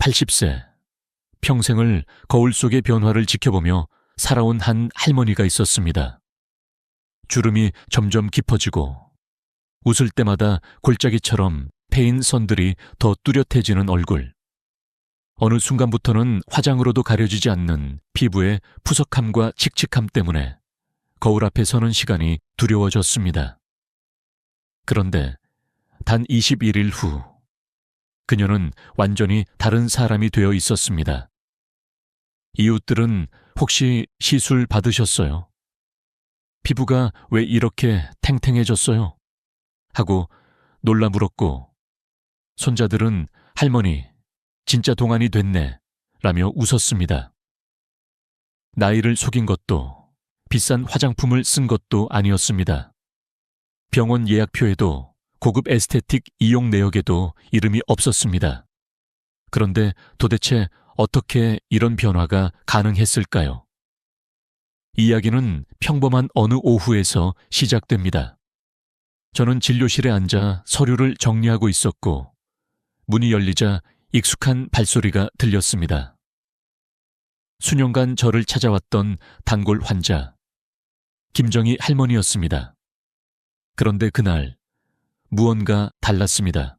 80세, 평생을 거울 속의 변화를 지켜보며 살아온 한 할머니가 있었습니다. 주름이 점점 깊어지고 웃을 때마다 골짜기처럼 패인 선들이 더 뚜렷해지는 얼굴. 어느 순간부터는 화장으로도 가려지지 않는 피부의 푸석함과 칙칙함 때문에 거울 앞에 서는 시간이 두려워졌습니다. 그런데 단 21일 후 그녀는 완전히 다른 사람이 되어 있었습니다. 이웃들은 혹시 시술 받으셨어요? 피부가 왜 이렇게 탱탱해졌어요? 하고 놀라 물었고, 손자들은 할머니, 진짜 동안이 됐네 라며 웃었습니다. 나이를 속인 것도 비싼 화장품을 쓴 것도 아니었습니다. 병원 예약표에도 고급 에스테틱 이용 내역에도 이름이 없었습니다. 그런데 도대체 어떻게 이런 변화가 가능했을까요? 이야기는 평범한 어느 오후에서 시작됩니다. 저는 진료실에 앉아 서류를 정리하고 있었고 문이 열리자 익숙한 발소리가 들렸습니다. 수년간 저를 찾아왔던 단골 환자, 김정희 할머니였습니다. 그런데 그날 무언가 달랐습니다.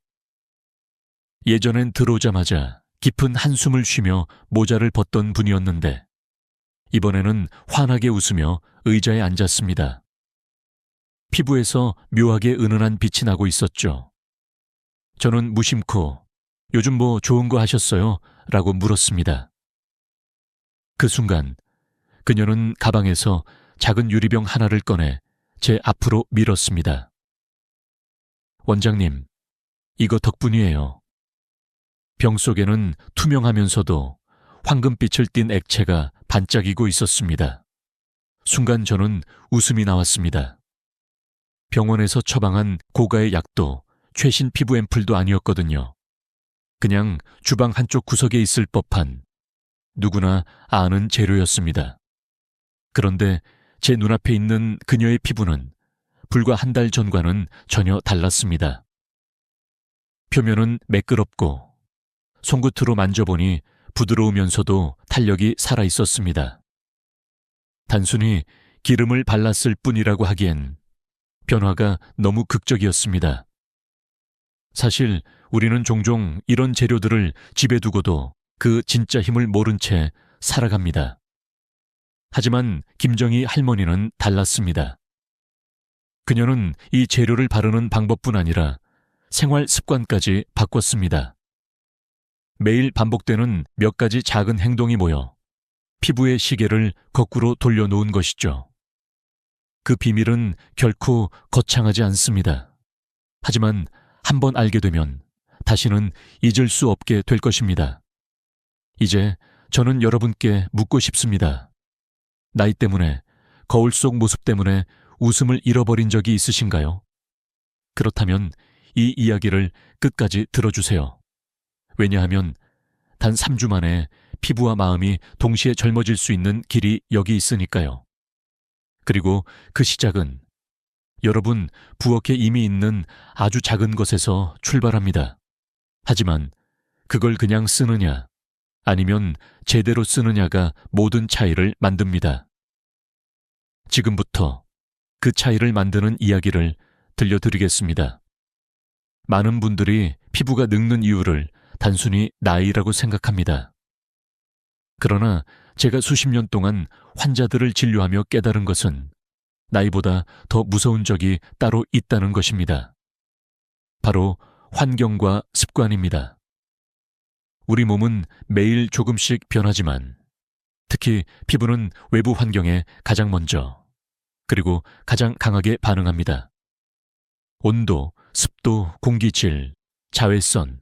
예전엔 들어오자마자 깊은 한숨을 쉬며 모자를 벗던 분이었는데 이번에는 환하게 웃으며 의자에 앉았습니다. 피부에서 묘하게 은은한 빛이 나고 있었죠. 저는 무심코 요즘 뭐 좋은 거 하셨어요? 라고 물었습니다. 그 순간 그녀는 가방에서 작은 유리병 하나를 꺼내 제 앞으로 밀었습니다. 원장님, 이거 덕분이에요. 병 속에는 투명하면서도 황금빛을 띤 액체가 반짝이고 있었습니다. 순간 저는 웃음이 나왔습니다. 병원에서 처방한 고가의 약도 최신 피부 앰플도 아니었거든요. 그냥 주방 한쪽 구석에 있을 법한 누구나 아는 재료였습니다. 그런데 제 눈앞에 있는 그녀의 피부는 불과 한 달 전과는 전혀 달랐습니다. 표면은 매끄럽고 손끝으로 만져보니 부드러우면서도 탄력이 살아있었습니다. 단순히 기름을 발랐을 뿐이라고 하기엔 변화가 너무 극적이었습니다. 사실 우리는 종종 이런 재료들을 집에 두고도 그 진짜 힘을 모른 채 살아갑니다. 하지만 김정희 할머니는 달랐습니다. 그녀는 이 재료를 바르는 방법뿐 아니라 생활 습관까지 바꿨습니다. 매일 반복되는 몇 가지 작은 행동이 모여 피부의 시계를 거꾸로 돌려놓은 것이죠. 그 비밀은 결코 거창하지 않습니다. 하지만 한번 알게 되면 다시는 잊을 수 없게 될 것입니다. 이제 저는 여러분께 묻고 싶습니다. 나이 때문에, 거울 속 모습 때문에 웃음을 잃어버린 적이 있으신가요? 그렇다면 이 이야기를 끝까지 들어주세요. 왜냐하면 단 3주 만에 피부와 마음이 동시에 젊어질 수 있는 길이 여기 있으니까요. 그리고 그 시작은 여러분 부엌에 이미 있는 아주 작은 것에서 출발합니다. 하지만 그걸 그냥 쓰느냐, 아니면 제대로 쓰느냐가 모든 차이를 만듭니다. 지금부터 그 차이를 만드는 이야기를 들려드리겠습니다. 많은 분들이 피부가 늙는 이유를 단순히 나이라고 생각합니다. 그러나 제가 수십 년 동안 환자들을 진료하며 깨달은 것은 나이보다 더 무서운 적이 따로 있다는 것입니다. 바로 환경과 습관입니다. 우리 몸은 매일 조금씩 변하지만 특히 피부는 외부 환경에 가장 먼저 그리고 가장 강하게 반응합니다. 온도, 습도, 공기질, 자외선,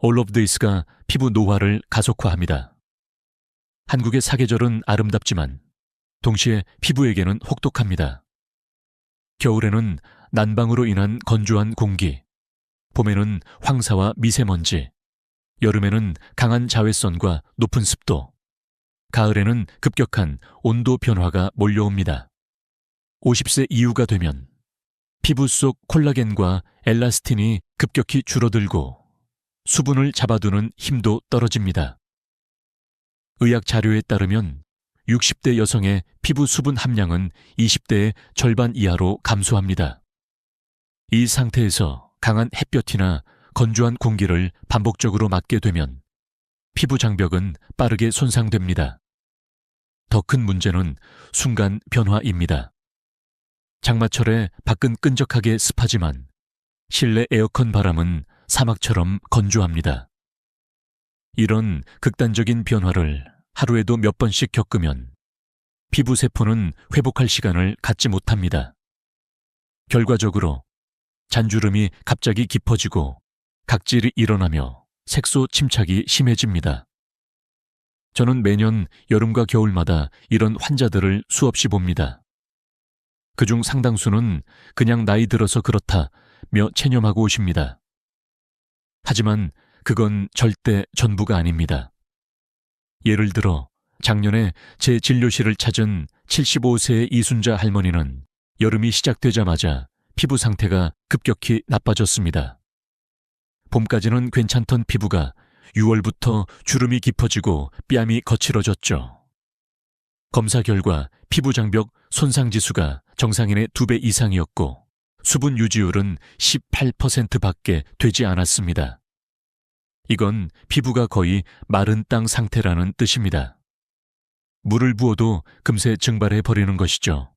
all of this가 피부 노화를 가속화합니다. 한국의 사계절은 아름답지만 동시에 피부에게는 혹독합니다. 겨울에는 난방으로 인한 건조한 공기, 봄에는 황사와 미세먼지, 여름에는 강한 자외선과 높은 습도, 가을에는 급격한 온도 변화가 몰려옵니다. 50세 이후가 되면 피부 속 콜라겐과 엘라스틴이 급격히 줄어들고 수분을 잡아두는 힘도 떨어집니다. 의학 자료에 따르면 60대 여성의 피부 수분 함량은 20대의 절반 이하로 감소합니다. 이 상태에서 강한 햇볕이나 건조한 공기를 반복적으로 맞게 되면 피부 장벽은 빠르게 손상됩니다. 더 큰 문제는 순간 변화입니다. 장마철에 밖은 끈적하게 습하지만 실내 에어컨 바람은 사막처럼 건조합니다. 이런 극단적인 변화를 하루에도 몇 번씩 겪으면 피부 세포는 회복할 시간을 갖지 못합니다. 결과적으로 잔주름이 갑자기 깊어지고 각질이 일어나며 색소 침착이 심해집니다. 저는 매년 여름과 겨울마다 이런 환자들을 수없이 봅니다. 그중 상당수는 그냥 나이 들어서 그렇다며 체념하고 오십니다. 하지만 그건 절대 전부가 아닙니다. 예를 들어 작년에 제 진료실을 찾은 75세의 이순자 할머니는 여름이 시작되자마자 피부 상태가 급격히 나빠졌습니다. 봄까지는 괜찮던 피부가 6월부터 주름이 깊어지고 뺨이 거칠어졌죠. 검사 결과 피부 장벽 손상 지수가 정상인의 2배 이상이었고 수분 유지율은 18%밖에 되지 않았습니다. 이건 피부가 거의 마른 땅 상태라는 뜻입니다. 물을 부어도 금세 증발해 버리는 것이죠.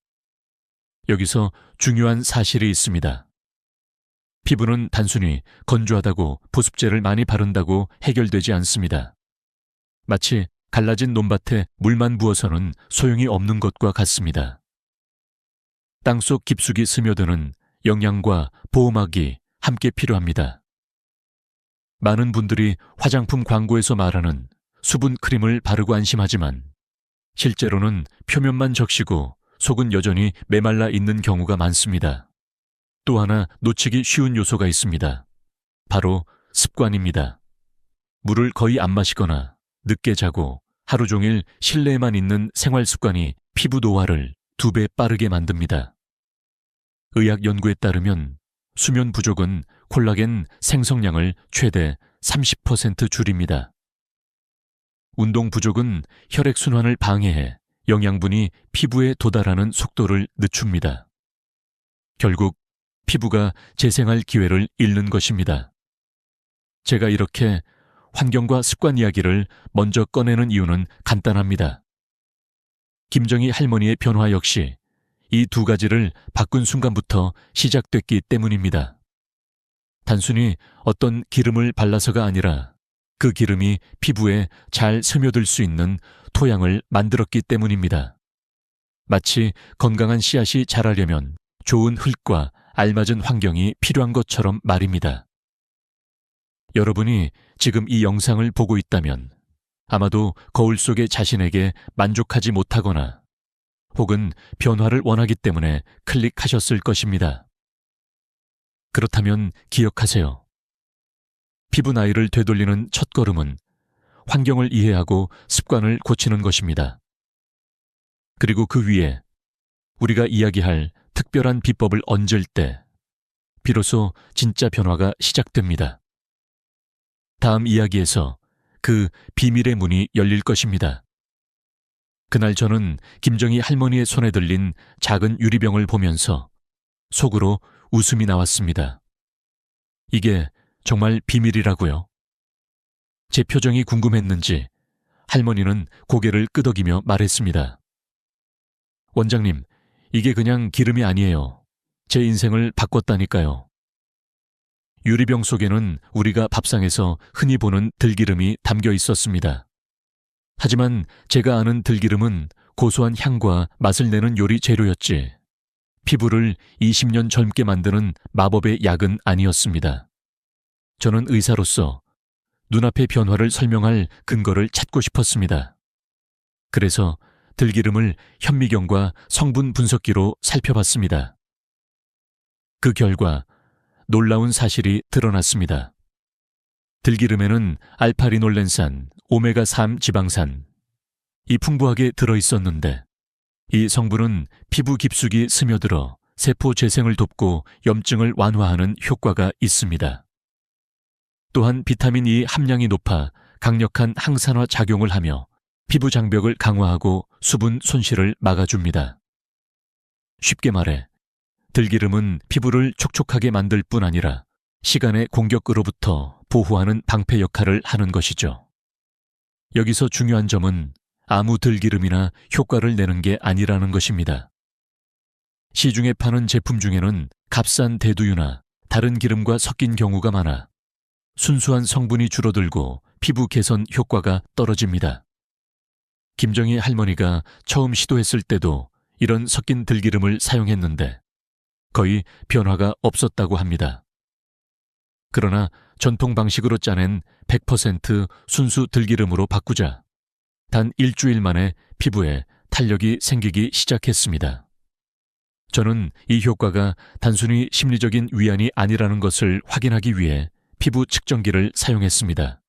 여기서 중요한 사실이 있습니다. 피부는 단순히 건조하다고 보습제를 많이 바른다고 해결되지 않습니다. 마치 갈라진 논밭에 물만 부어서는 소용이 없는 것과 같습니다. 땅속 깊숙이 스며드는 영양과 보호막이 함께 필요합니다. 많은 분들이 화장품 광고에서 말하는 수분 크림을 바르고 안심하지만 실제로는 표면만 적시고 속은 여전히 메말라 있는 경우가 많습니다. 또 하나 놓치기 쉬운 요소가 있습니다. 바로 습관입니다. 물을 거의 안 마시거나 늦게 자고 하루 종일 실내에만 있는 생활 습관이 피부 노화를 2배 빠르게 만듭니다. 의학 연구에 따르면 수면 부족은 콜라겐 생성량을 최대 30% 줄입니다. 운동 부족은 혈액순환을 방해해 영양분이 피부에 도달하는 속도를 늦춥니다. 결국 피부가 재생할 기회를 잃는 것입니다. 제가 이렇게 환경과 습관 이야기를 먼저 꺼내는 이유는 간단합니다. 김정희 할머니의 변화 역시 이 2가지를 바꾼 순간부터 시작됐기 때문입니다. 단순히 어떤 기름을 발라서가 아니라 그 기름이 피부에 잘 스며들 수 있는 토양을 만들었기 때문입니다. 마치 건강한 씨앗이 자라려면 좋은 흙과 알맞은 환경이 필요한 것처럼 말입니다. 여러분이 지금 이 영상을 보고 있다면 아마도 거울 속의 자신에게 만족하지 못하거나 혹은 변화를 원하기 때문에 클릭하셨을 것입니다. 그렇다면 기억하세요. 피부 나이를 되돌리는 첫걸음은 환경을 이해하고 습관을 고치는 것입니다. 그리고 그 위에 우리가 이야기할 특별한 비법을 얹을 때 비로소 진짜 변화가 시작됩니다. 다음 이야기에서 그 비밀의 문이 열릴 것입니다. 그날 저는 김정희 할머니의 손에 들린 작은 유리병을 보면서 속으로 웃음이 나왔습니다. 이게 정말 비밀이라고요? 제 표정이 궁금했는지 할머니는 고개를 끄덕이며 말했습니다. 원장님, 이게 그냥 기름이 아니에요. 제 인생을 바꿨다니까요. 유리병 속에는 우리가 밥상에서 흔히 보는 들기름이 담겨 있었습니다. 하지만 제가 아는 들기름은 고소한 향과 맛을 내는 요리 재료였지 피부를 20년 젊게 만드는 마법의 약은 아니었습니다. 저는 의사로서 눈앞의 변화를 설명할 근거를 찾고 싶었습니다. 그래서 들기름을 현미경과 성분 분석기로 살펴봤습니다. 그 결과 놀라운 사실이 드러났습니다. 들기름에는 알파리놀렌산, 오메가3 지방산, 이 풍부하게 들어있었는데 이 성분은 피부 깊숙이 스며들어 세포 재생을 돕고 염증을 완화하는 효과가 있습니다. 또한 비타민 E 함량이 높아 강력한 항산화 작용을 하며 피부 장벽을 강화하고 수분 손실을 막아줍니다. 쉽게 말해 들기름은 피부를 촉촉하게 만들 뿐 아니라 시간의 공격으로부터 보호하는 방패 역할을 하는 것이죠. 여기서 중요한 점은 아무 들기름이나 효과를 내는 게 아니라는 것입니다. 시중에 파는 제품 중에는 값싼 대두유나 다른 기름과 섞인 경우가 많아 순수한 성분이 줄어들고 피부 개선 효과가 떨어집니다. 김정희 할머니가 처음 시도했을 때도 이런 섞인 들기름을 사용했는데 거의 변화가 없었다고 합니다. 그러나 전통 방식으로 짜낸 100% 순수 들기름으로 바꾸자 단 일주일 만에 피부에 탄력이 생기기 시작했습니다. 저는 이 효과가 단순히 심리적인 위안이 아니라는 것을 확인하기 위해 피부 측정기를 사용했습니다.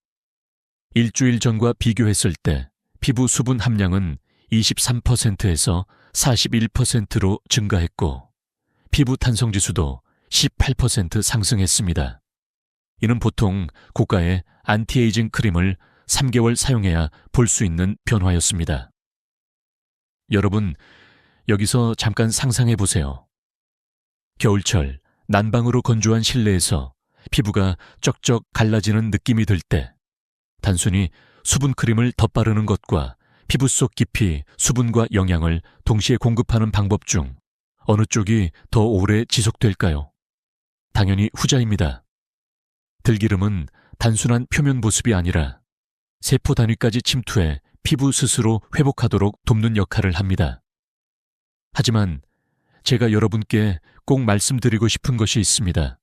일주일 전과 비교했을 때 피부 수분 함량은 23%에서 41%로 증가했고 피부 탄성지수도 18% 상승했습니다. 이는 보통 고가의 안티에이징 크림을 3개월 사용해야 볼 수 있는 변화였습니다. 여러분, 여기서 잠깐 상상해 보세요. 겨울철 난방으로 건조한 실내에서 피부가 쩍쩍 갈라지는 느낌이 들 때 단순히 수분 크림을 덧바르는 것과 피부 속 깊이 수분과 영양을 동시에 공급하는 방법 중 어느 쪽이 더 오래 지속될까요? 당연히 후자입니다. 들기름은 단순한 표면 보습이 아니라 세포 단위까지 침투해 피부 스스로 회복하도록 돕는 역할을 합니다. 하지만 제가 여러분께 꼭 말씀드리고 싶은 것이 있습니다.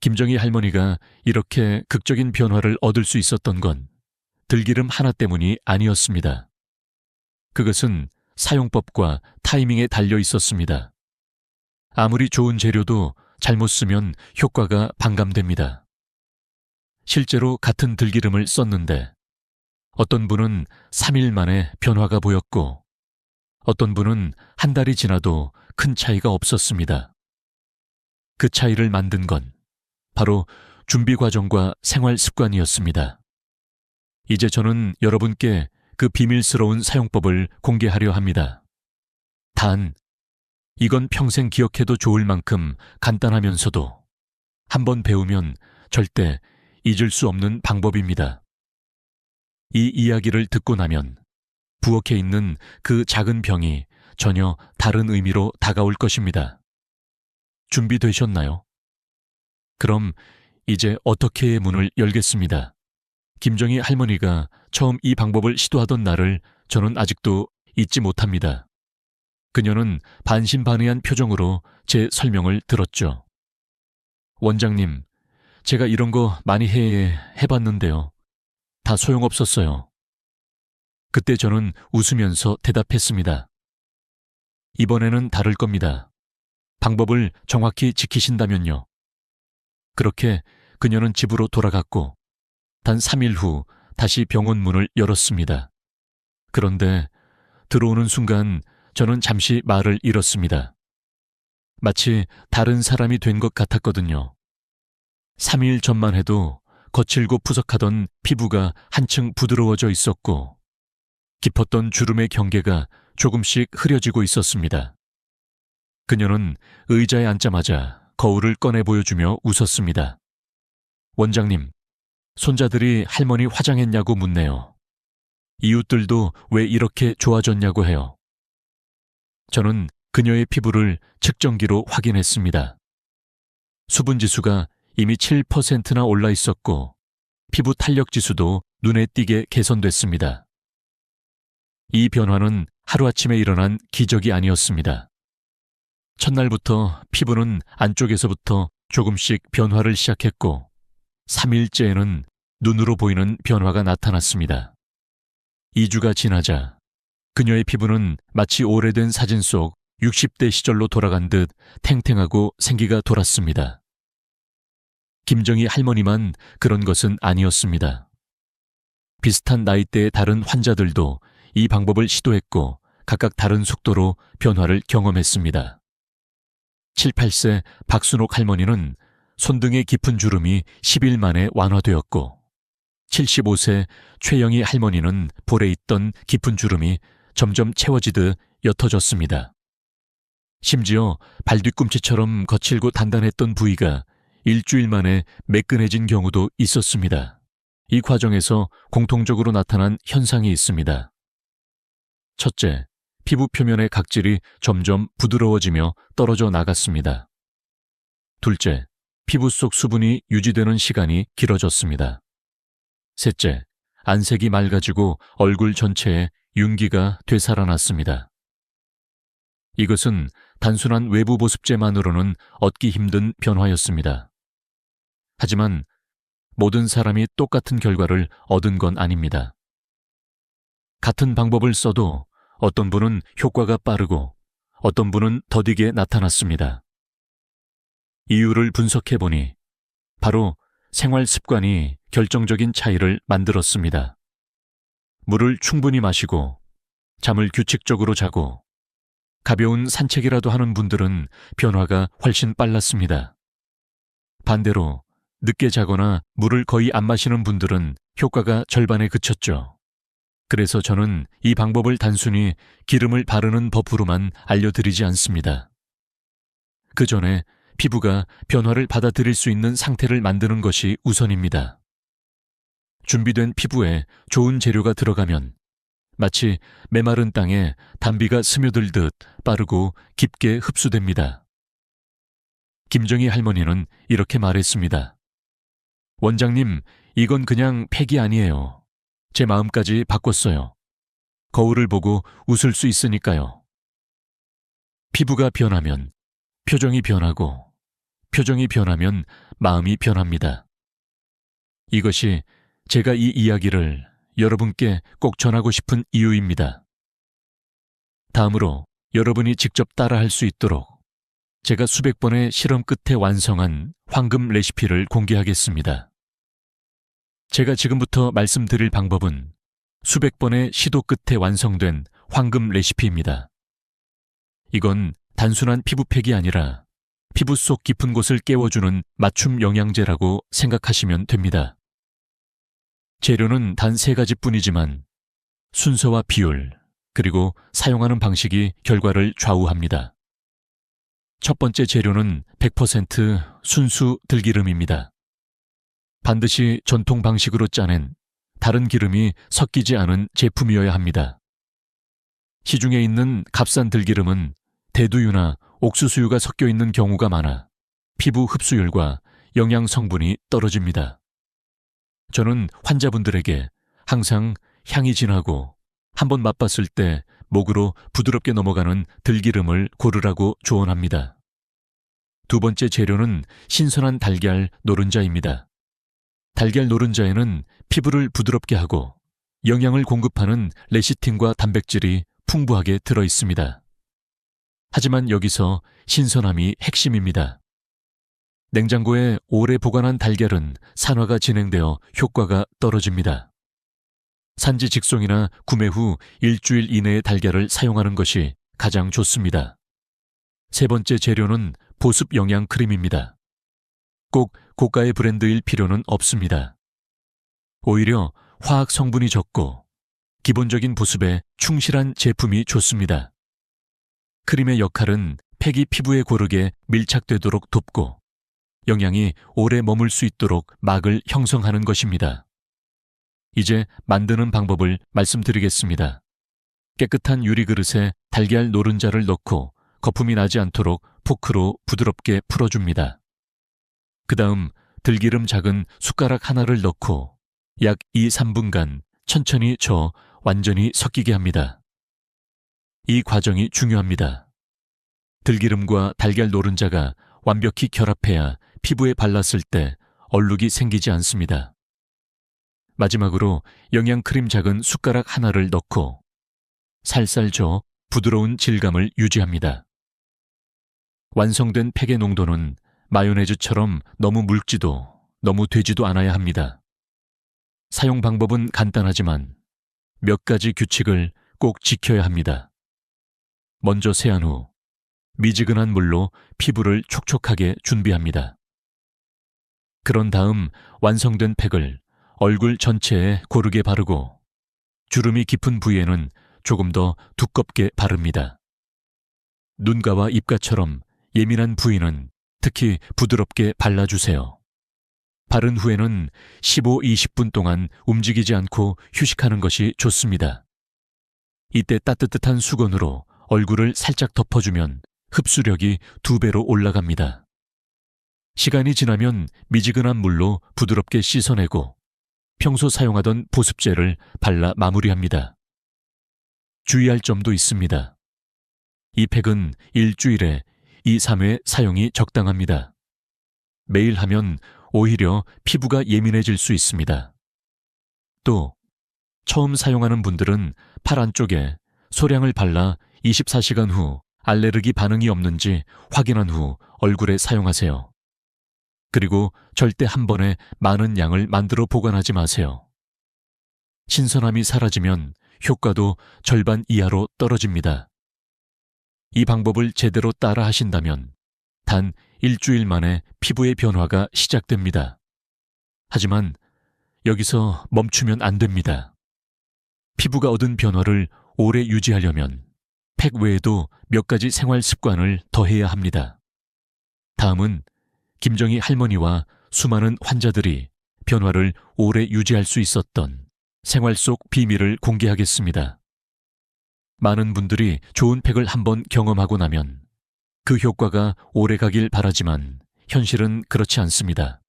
김정희 할머니가 이렇게 극적인 변화를 얻을 수 있었던 건 들기름 하나 때문이 아니었습니다. 그것은 사용법과 타이밍에 달려 있었습니다. 아무리 좋은 재료도 잘못 쓰면 효과가 반감됩니다. 실제로 같은 들기름을 썼는데 어떤 분은 3일 만에 변화가 보였고 어떤 분은 한 달이 지나도 큰 차이가 없었습니다. 그 차이를 만든 건 바로 준비 과정과 생활 습관이었습니다. 이제 저는 여러분께 그 비밀스러운 사용법을 공개하려 합니다. 단, 이건 평생 기억해도 좋을 만큼 간단하면서도 한번 배우면 절대 잊을 수 없는 방법입니다. 이 이야기를 듣고 나면 부엌에 있는 그 작은 병이 전혀 다른 의미로 다가올 것입니다. 준비되셨나요? 그럼 이제 어떻게의 문을 열겠습니다. 김정희 할머니가 처음 이 방법을 시도하던 날을 저는 아직도 잊지 못합니다. 그녀는 반신반의한 표정으로 제 설명을 들었죠. 원장님, 제가 이런 거 많이 해봤는데요. 다 소용없었어요. 그때 저는 웃으면서 대답했습니다. 이번에는 다를 겁니다. 방법을 정확히 지키신다면요. 그렇게 그녀는 집으로 돌아갔고 단 3일 후 다시 병원 문을 열었습니다. 그런데 들어오는 순간 저는 잠시 말을 잃었습니다. 마치 다른 사람이 된 것 같았거든요. 3일 전만 해도 거칠고 푸석하던 피부가 한층 부드러워져 있었고 깊었던 주름의 경계가 조금씩 흐려지고 있었습니다. 그녀는 의자에 앉자마자 거울을 꺼내 보여주며 웃었습니다. 원장님, 손자들이 할머니 화장했냐고 묻네요. 이웃들도 왜 이렇게 좋아졌냐고 해요. 저는 그녀의 피부를 측정기로 확인했습니다. 수분 지수가 이미 7%나 올라 있었고 피부 탄력 지수도 눈에 띄게 개선됐습니다. 이 변화는 하루아침에 일어난 기적이 아니었습니다. 첫날부터 피부는 안쪽에서부터 조금씩 변화를 시작했고 3일째에는 눈으로 보이는 변화가 나타났습니다. 2주가 지나자 그녀의 피부는 마치 오래된 사진 속 60대 시절로 돌아간 듯 탱탱하고 생기가 돌았습니다. 김정희 할머니만 그런 것은 아니었습니다. 비슷한 나이대의 다른 환자들도 이 방법을 시도했고 각각 다른 속도로 변화를 경험했습니다. 7, 8세 박순옥 할머니는 손등의 깊은 주름이 10일 만에 완화되었고 75세 최영희 할머니는 볼에 있던 깊은 주름이 점점 채워지듯 옅어졌습니다. 심지어 발뒤꿈치처럼 거칠고 단단했던 부위가 일주일 만에 매끈해진 경우도 있었습니다. 이 과정에서 공통적으로 나타난 현상이 있습니다. 첫째, 피부 표면의 각질이 점점 부드러워지며 떨어져 나갔습니다. 둘째, 피부 속 수분이 유지되는 시간이 길어졌습니다. 셋째, 안색이 맑아지고 얼굴 전체에 윤기가 되살아났습니다. 이것은 단순한 외부 보습제만으로는 얻기 힘든 변화였습니다. 하지만 모든 사람이 똑같은 결과를 얻은 건 아닙니다. 같은 방법을 써도 어떤 분은 효과가 빠르고 어떤 분은 더디게 나타났습니다. 이유를 분석해보니 바로 생활 습관이 결정적인 차이를 만들었습니다. 물을 충분히 마시고 잠을 규칙적으로 자고 가벼운 산책이라도 하는 분들은 변화가 훨씬 빨랐습니다. 반대로 늦게 자거나 물을 거의 안 마시는 분들은 효과가 절반에 그쳤죠. 그래서 저는 이 방법을 단순히 기름을 바르는 법으로만 알려드리지 않습니다. 그 전에 피부가 변화를 받아들일 수 있는 상태를 만드는 것이 우선입니다. 준비된 피부에 좋은 재료가 들어가면 마치 메마른 땅에 단비가 스며들듯 빠르고 깊게 흡수됩니다. 김정희 할머니는 이렇게 말했습니다. 원장님, 이건 그냥 팩이 아니에요. 제 마음까지 바꿨어요. 거울을 보고 웃을 수 있으니까요. 피부가 변하면 표정이 변하고 표정이 변하면 마음이 변합니다. 이것이 제가 이 이야기를 여러분께 꼭 전하고 싶은 이유입니다. 다음으로 여러분이 직접 따라할 수 있도록 제가 수백 번의 실험 끝에 완성한 황금 레시피를 공개하겠습니다. 제가 지금부터 말씀드릴 방법은 수백 번의 시도 끝에 완성된 황금 레시피입니다. 이건 단순한 피부팩이 아니라 피부 속 깊은 곳을 깨워주는 맞춤 영양제라고 생각하시면 됩니다. 재료는 단 3가지뿐이지만 순서와 비율, 그리고 사용하는 방식이 결과를 좌우합니다. 첫 번째 재료는 100% 순수 들기름입니다. 반드시 전통 방식으로 짜낸 다른 기름이 섞이지 않은 제품이어야 합니다. 시중에 있는 값싼 들기름은 대두유나 옥수수유가 섞여 있는 경우가 많아 피부 흡수율과 영양 성분이 떨어집니다. 저는 환자분들에게 항상 향이 진하고 한번 맛봤을 때 목으로 부드럽게 넘어가는 들기름을 고르라고 조언합니다. 두 번째 재료는 신선한 달걀 노른자입니다. 달걀 노른자에는 피부를 부드럽게 하고 영양을 공급하는 레시틴과 단백질이 풍부하게 들어 있습니다. 하지만 여기서 신선함이 핵심입니다. 냉장고에 오래 보관한 달걀은 산화가 진행되어 효과가 떨어집니다. 산지 직송이나 구매 후 일주일 이내의 달걀을 사용하는 것이 가장 좋습니다. 세 번째 재료는 보습 영양 크림입니다. 꼭 고가의 브랜드일 필요는 없습니다. 오히려 화학 성분이 적고 기본적인 보습에 충실한 제품이 좋습니다. 크림의 역할은 팩이 피부에 고르게 밀착되도록 돕고 영양이 오래 머물 수 있도록 막을 형성하는 것입니다. 이제 만드는 방법을 말씀드리겠습니다. 깨끗한 유리 그릇에 달걀 노른자를 넣고 거품이 나지 않도록 포크로 부드럽게 풀어줍니다. 그 다음 들기름 작은 숟가락 하나를 넣고 약 2~3분간 천천히 저어 완전히 섞이게 합니다. 이 과정이 중요합니다. 들기름과 달걀 노른자가 완벽히 결합해야 피부에 발랐을 때 얼룩이 생기지 않습니다. 마지막으로 영양크림 작은 숟가락 하나를 넣고 살살 저어 부드러운 질감을 유지합니다. 완성된 팩의 농도는 마요네즈처럼 너무 묽지도 너무 되지도 않아야 합니다. 사용 방법은 간단하지만 몇 가지 규칙을 꼭 지켜야 합니다. 먼저 세안 후 미지근한 물로 피부를 촉촉하게 준비합니다. 그런 다음 완성된 팩을 얼굴 전체에 고르게 바르고 주름이 깊은 부위에는 조금 더 두껍게 바릅니다. 눈가와 입가처럼 예민한 부위는 특히 부드럽게 발라주세요. 바른 후에는 15-20분 동안 움직이지 않고 휴식하는 것이 좋습니다. 이때 따뜻한 수건으로 얼굴을 살짝 덮어주면 흡수력이 2배로 올라갑니다. 시간이 지나면 미지근한 물로 부드럽게 씻어내고 평소 사용하던 보습제를 발라 마무리합니다. 주의할 점도 있습니다. 이 팩은 일주일에 2-3회 사용이 적당합니다. 매일 하면 오히려 피부가 예민해질 수 있습니다. 또 처음 사용하는 분들은 팔 안쪽에 소량을 발라 24시간 후 알레르기 반응이 없는지 확인한 후 얼굴에 사용하세요. 그리고 절대 한 번에 많은 양을 만들어 보관하지 마세요. 신선함이 사라지면 효과도 절반 이하로 떨어집니다. 이 방법을 제대로 따라 하신다면 단 일주일 만에 피부의 변화가 시작됩니다. 하지만 여기서 멈추면 안 됩니다. 피부가 얻은 변화를 오래 유지하려면 팩 외에도 몇 가지 생활 습관을 더해야 합니다. 다음은 김정희 할머니와 수많은 환자들이 변화를 오래 유지할 수 있었던 생활 속 비밀을 공개하겠습니다. 많은 분들이 좋은 팩을 한번 경험하고 나면 그 효과가 오래 가길 바라지만 현실은 그렇지 않습니다.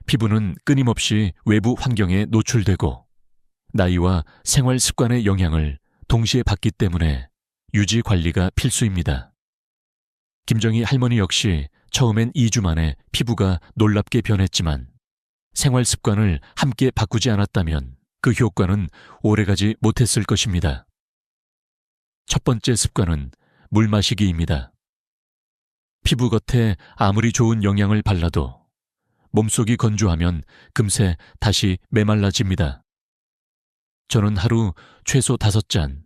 피부는 끊임없이 외부 환경에 노출되고 나이와 생활 습관의 영향을 동시에 받기 때문에 유지 관리가 필수입니다. 김정희 할머니 역시 처음엔 2주 만에 피부가 놀랍게 변했지만 생활 습관을 함께 바꾸지 않았다면 그 효과는 오래가지 못했을 것입니다. 첫 번째 습관은 물 마시기입니다. 피부 겉에 아무리 좋은 영양을 발라도 몸속이 건조하면 금세 다시 메말라집니다. 저는 하루 최소 5잔,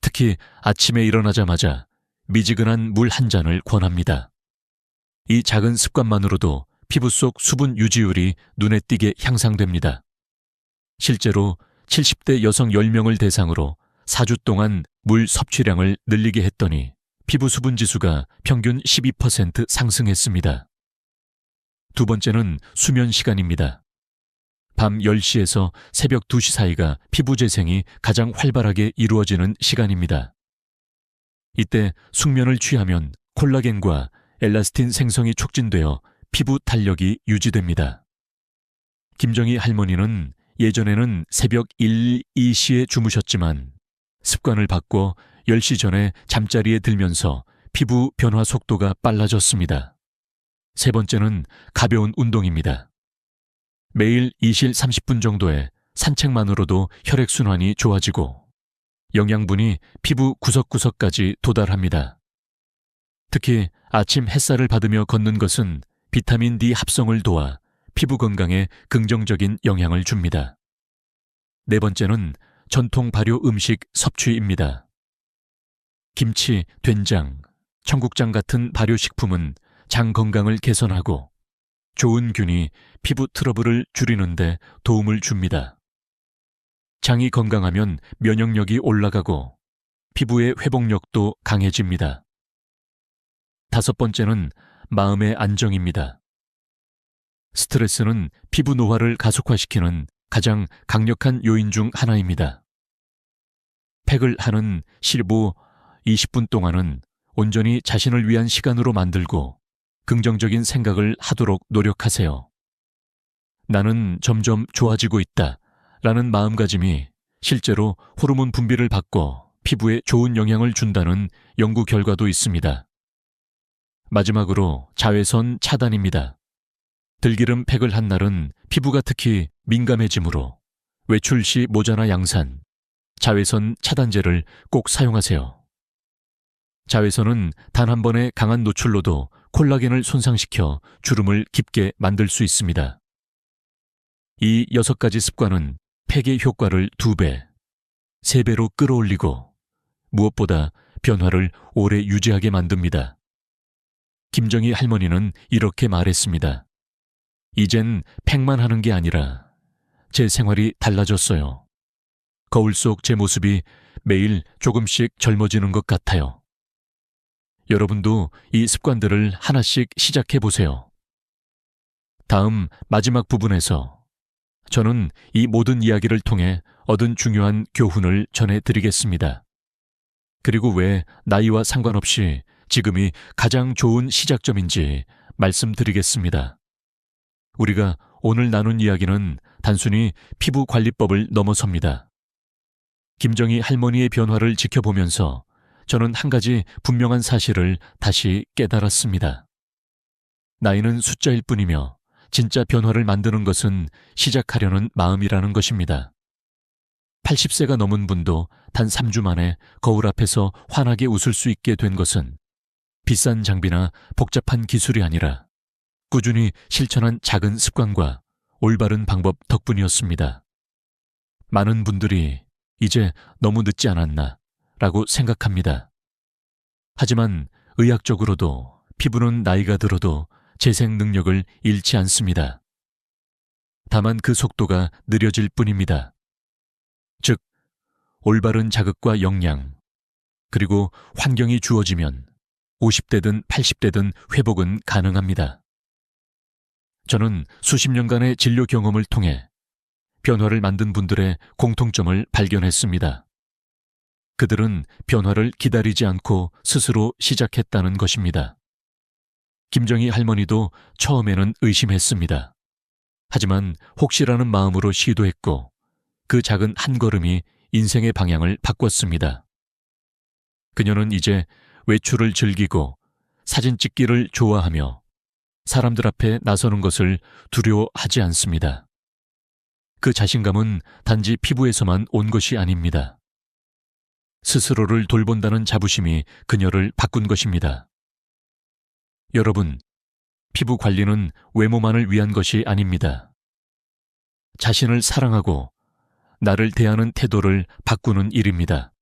특히 아침에 일어나자마자 미지근한 물 1잔을 권합니다. 이 작은 습관만으로도 피부 속 수분 유지율이 눈에 띄게 향상됩니다. 실제로 70대 여성 10명을 대상으로 4주 동안 물 섭취량을 늘리게 했더니 피부 수분 지수가 평균 12% 상승했습니다. 두 번째는 수면 시간입니다. 밤 10시에서 새벽 2시 사이가 피부 재생이 가장 활발하게 이루어지는 시간입니다. 이때 숙면을 취하면 콜라겐과 엘라스틴 생성이 촉진되어 피부 탄력이 유지됩니다. 김정희 할머니는 예전에는 새벽 1, 2시에 주무셨지만 습관을 바꿔 10시 전에 잠자리에 들면서 피부 변화 속도가 빨라졌습니다. 세 번째는 가벼운 운동입니다. 매일 20, 30분 정도의 산책만으로도 혈액순환이 좋아지고 영양분이 피부 구석구석까지 도달합니다. 특히 아침 햇살을 받으며 걷는 것은 비타민 D 합성을 도와 피부 건강에 긍정적인 영향을 줍니다. 네 번째는 전통 발효 음식 섭취입니다. 김치, 된장, 청국장 같은 발효식품은 장 건강을 개선하고 좋은 균이 피부 트러블을 줄이는 데 도움을 줍니다. 장이 건강하면 면역력이 올라가고 피부의 회복력도 강해집니다. 다섯 번째는 마음의 안정입니다. 스트레스는 피부 노화를 가속화시키는 가장 강력한 요인 중 하나입니다. 팩을 하는 15-20분 동안은 온전히 자신을 위한 시간으로 만들고 긍정적인 생각을 하도록 노력하세요. 나는 점점 좋아지고 있다 라는 마음가짐이 실제로 호르몬 분비를 바꿔 피부에 좋은 영향을 준다는 연구 결과도 있습니다. 마지막으로 자외선 차단입니다. 들기름 팩을 한 날은 피부가 특히 민감해지므로 외출 시 모자나 양산, 자외선 차단제를 꼭 사용하세요. 자외선은 단 한 번의 강한 노출로도 콜라겐을 손상시켜 주름을 깊게 만들 수 있습니다. 이 6가지 습관은 팩의 효과를 2배, 3배로 끌어올리고 무엇보다 변화를 오래 유지하게 만듭니다. 김정희 할머니는 이렇게 말했습니다. 이젠 팩만 하는 게 아니라 제 생활이 달라졌어요. 거울 속 제 모습이 매일 조금씩 젊어지는 것 같아요. 여러분도 이 습관들을 하나씩 시작해 보세요. 다음 마지막 부분에서 저는 이 모든 이야기를 통해 얻은 중요한 교훈을 전해드리겠습니다. 그리고 왜 나이와 상관없이 지금이 가장 좋은 시작점인지 말씀드리겠습니다. 우리가 오늘 나눈 이야기는 단순히 피부 관리법을 넘어섭니다. 김정희 할머니의 변화를 지켜보면서 저는 한 가지 분명한 사실을 다시 깨달았습니다. 나이는 숫자일 뿐이며 진짜 변화를 만드는 것은 시작하려는 마음이라는 것입니다. 80세가 넘은 분도 단 3주 만에 거울 앞에서 환하게 웃을 수 있게 된 것은 비싼 장비나 복잡한 기술이 아니라 꾸준히 실천한 작은 습관과 올바른 방법 덕분이었습니다. 많은 분들이 이제 너무 늦지 않았나 라고 생각합니다. 하지만 의학적으로도 피부는 나이가 들어도 재생 능력을 잃지 않습니다. 다만 그 속도가 느려질 뿐입니다. 즉, 올바른 자극과 영양, 그리고 환경이 주어지면 50대든 80대든 회복은 가능합니다. 저는 수십 년간의 진료 경험을 통해 변화를 만든 분들의 공통점을 발견했습니다. 그들은 변화를 기다리지 않고 스스로 시작했다는 것입니다. 김정희 할머니도 처음에는 의심했습니다. 하지만 혹시라는 마음으로 시도했고 그 작은 한 걸음이 인생의 방향을 바꿨습니다. 그녀는 이제 외출을 즐기고 사진 찍기를 좋아하며 사람들 앞에 나서는 것을 두려워하지 않습니다. 그 자신감은 단지 피부에서만 온 것이 아닙니다. 스스로를 돌본다는 자부심이 그녀를 바꾼 것입니다. 여러분, 피부 관리는 외모만을 위한 것이 아닙니다. 자신을 사랑하고 나를 대하는 태도를 바꾸는 일입니다.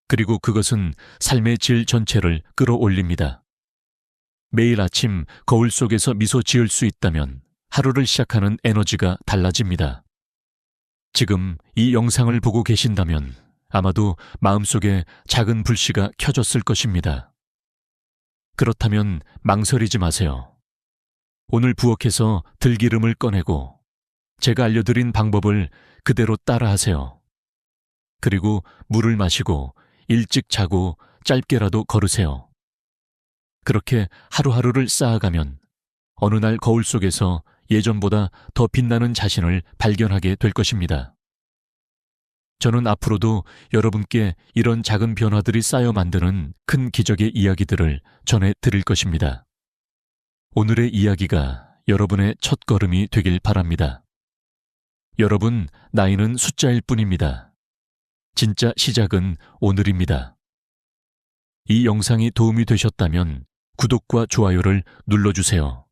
그리고 그것은 삶의 질 전체를 끌어올립니다. 매일 아침 거울 속에서 미소 지을 수 있다면 하루를 시작하는 에너지가 달라집니다. 지금 이 영상을 보고 계신다면 아마도 마음속에 작은 불씨가 켜졌을 것입니다. 그렇다면 망설이지 마세요. 오늘 부엌에서 들기름을 꺼내고 제가 알려드린 방법을 그대로 따라하세요. 그리고 물을 마시고 일찍 자고 짧게라도 걸으세요. 그렇게 하루하루를 쌓아가면 어느 날 거울 속에서 예전보다 더 빛나는 자신을 발견하게 될 것입니다. 저는 앞으로도 여러분께 이런 작은 변화들이 쌓여 만드는 큰 기적의 이야기들을 전해 드릴 것입니다. 오늘의 이야기가 여러분의 첫걸음이 되길 바랍니다. 여러분, 나이는 숫자일 뿐입니다. 진짜 시작은 오늘입니다. 이 영상이 도움이 되셨다면 구독과 좋아요를 눌러주세요.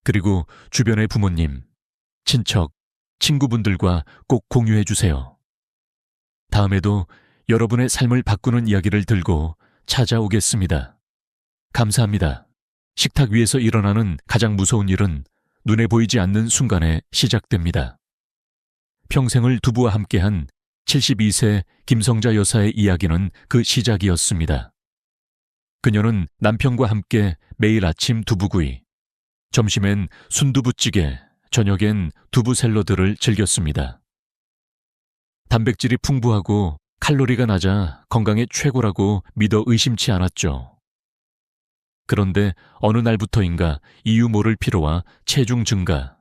그리고 주변의 부모님, 친척, 친구분들과 꼭 공유해주세요. 다음에도 여러분의 삶을 바꾸는 이야기를 들고 찾아오겠습니다. 감사합니다. 식탁 위에서 일어나는 가장 무서운 일은 눈에 보이지 않는 순간에 시작됩니다. 평생을 두부와 함께한 72세 김성자 여사의 이야기는 그 시작이었습니다. 그녀는 남편과 함께 매일 아침 두부구이, 점심엔 순두부찌개, 저녁엔 두부 샐러드를 즐겼습니다. 단백질이 풍부하고 칼로리가 낮아 건강에 최고라고 믿어 의심치 않았죠. 그런데 어느 날부터인가 이유 모를 피로와 체중 증가,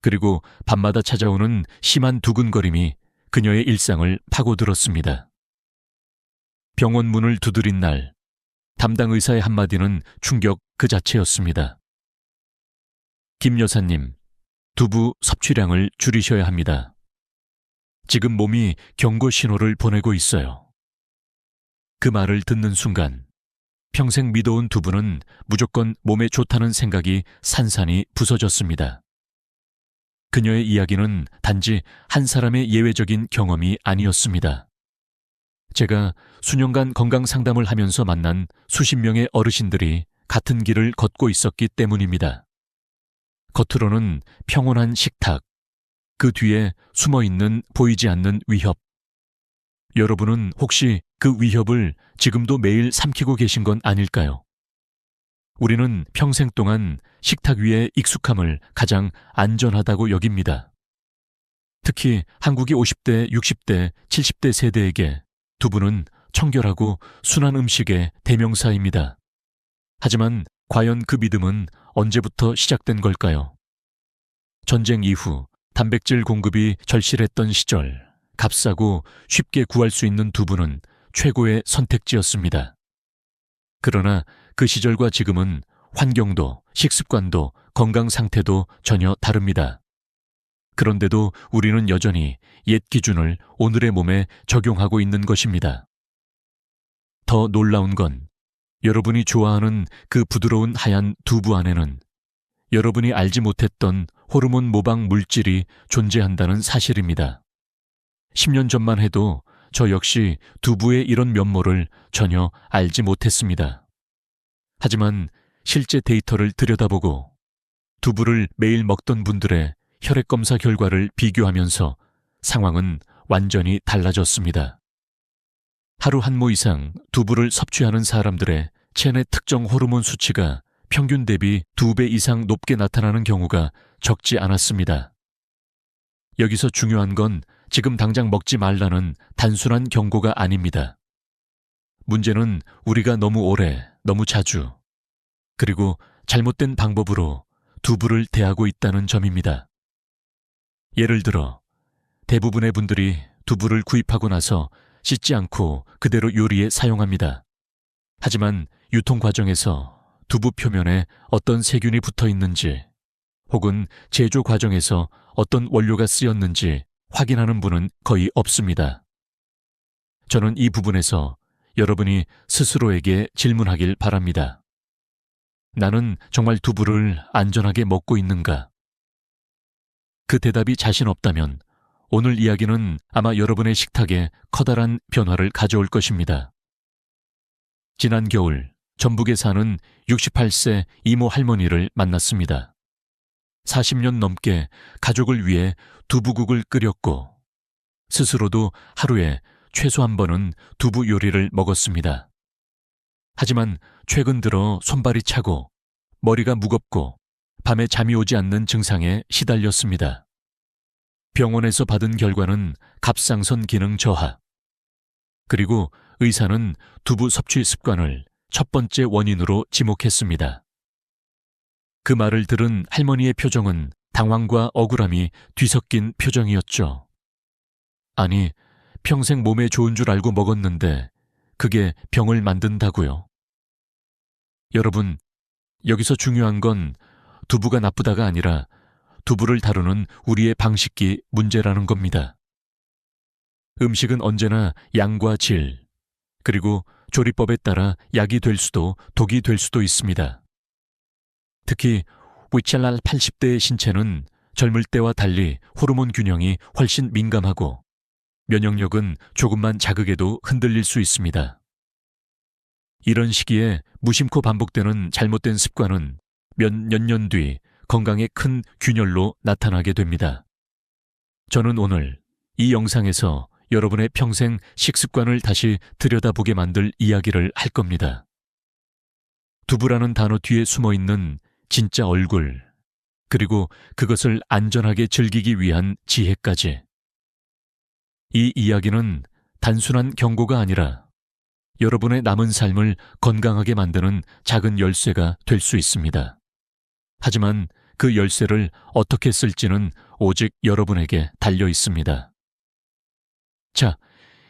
그리고 밤마다 찾아오는 심한 두근거림이 그녀의 일상을 파고들었습니다. 병원 문을 두드린 날, 담당 의사의 한마디는 충격 그 자체였습니다. 김 여사님, 두부 섭취량을 줄이셔야 합니다. 지금 몸이 경고 신호를 보내고 있어요. 그 말을 듣는 순간 평생 믿어온 두부는 무조건 몸에 좋다는 생각이 산산이 부서졌습니다. 그녀의 이야기는 단지 한 사람의 예외적인 경험이 아니었습니다. 제가 수년간 건강 상담을 하면서 만난 수십 명의 어르신들이 같은 길을 걷고 있었기 때문입니다. 겉으로는 평온한 식탁, 그 뒤에 숨어있는 보이지 않는 위협. 여러분은 혹시 그 위협을 지금도 매일 삼키고 계신 건 아닐까요? 우리는 평생 동안 식탁 위의 익숙함을 가장 안전하다고 여깁니다. 특히 한국이 50대, 60대, 70대 세대에게 두부는 청결하고 순한 음식의 대명사입니다. 하지만 과연 그 믿음은 언제부터 시작된 걸까요? 전쟁 이후 단백질 공급이 절실했던 시절, 값싸고 쉽게 구할 수 있는 두부는 최고의 선택지였습니다. 그러나 그 시절과 지금은 환경도, 식습관도, 건강 상태도 전혀 다릅니다. 그런데도 우리는 여전히 옛 기준을 오늘의 몸에 적용하고 있는 것입니다. 더 놀라운 건 여러분이 좋아하는 그 부드러운 하얀 두부 안에는 여러분이 알지 못했던 호르몬 모방 물질이 존재한다는 사실입니다. 10년 전만 해도 저 역시 두부의 이런 면모를 전혀 알지 못했습니다. 하지만 실제 데이터를 들여다보고 두부를 매일 먹던 분들의 혈액 검사 결과를 비교하면서 상황은 완전히 달라졌습니다. 하루 한 모 이상 두부를 섭취하는 사람들의 체내 특정 호르몬 수치가 평균 대비 2배 이상 높게 나타나는 경우가 적지 않았습니다. 여기서 중요한 건 지금 당장 먹지 말라는 단순한 경고가 아닙니다. 문제는 우리가 너무 오래, 너무 자주, 그리고 잘못된 방법으로 두부를 대하고 있다는 점입니다. 예를 들어 대부분의 분들이 두부를 구입하고 나서 씻지 않고 그대로 요리에 사용합니다. 하지만 유통 과정에서 두부 표면에 어떤 세균이 붙어 있는지 혹은 제조 과정에서 어떤 원료가 쓰였는지 확인하는 분은 거의 없습니다. 저는 이 부분에서 여러분이 스스로에게 질문하길 바랍니다. 나는 정말 두부를 안전하게 먹고 있는가? 그 대답이 자신 없다면 오늘 이야기는 아마 여러분의 식탁에 커다란 변화를 가져올 것입니다. 지난 겨울 전북에 사는 68세 이모 할머니를 만났습니다. 40년 넘게 가족을 위해 두부국을 끓였고 스스로도 하루에 최소 한 번은 두부 요리를 먹었습니다. 하지만 최근 들어 손발이 차고 머리가 무겁고 밤에 잠이 오지 않는 증상에 시달렸습니다. 병원에서 받은 결과는 갑상선 기능 저하. 그리고 의사는 두부 섭취 습관을 첫 번째 원인으로 지목했습니다. 그 말을 들은 할머니의 표정은 당황과 억울함이 뒤섞인 표정이었죠. 아니, 평생 몸에 좋은 줄 알고 먹었는데 그게 병을 만든다고요? 여러분, 여기서 중요한 건 두부가 나쁘다가 아니라 두부를 다루는 우리의 방식이 문제라는 겁니다. 음식은 언제나 양과 질, 그리고 조리법에 따라 약이 될 수도 독이 될 수도 있습니다. 특히 위첼랄 80대의 신체는 젊을 때와 달리 호르몬 균형이 훨씬 민감하고 면역력은 조금만 자극에도 흔들릴 수 있습니다. 이런 시기에 무심코 반복되는 잘못된 습관은 몇 년 뒤 건강에 큰 균열로 나타나게 됩니다. 저는 오늘 이 영상에서 여러분의 평생 식습관을 다시 들여다보게 만들 이야기를 할 겁니다. 두부라는 단어 뒤에 숨어있는 진짜 얼굴, 그리고 그것을 안전하게 즐기기 위한 지혜까지. 이 이야기는 단순한 경고가 아니라 여러분의 남은 삶을 건강하게 만드는 작은 열쇠가 될 수 있습니다. 하지만 그 열쇠를 어떻게 쓸지는 오직 여러분에게 달려 있습니다. 자,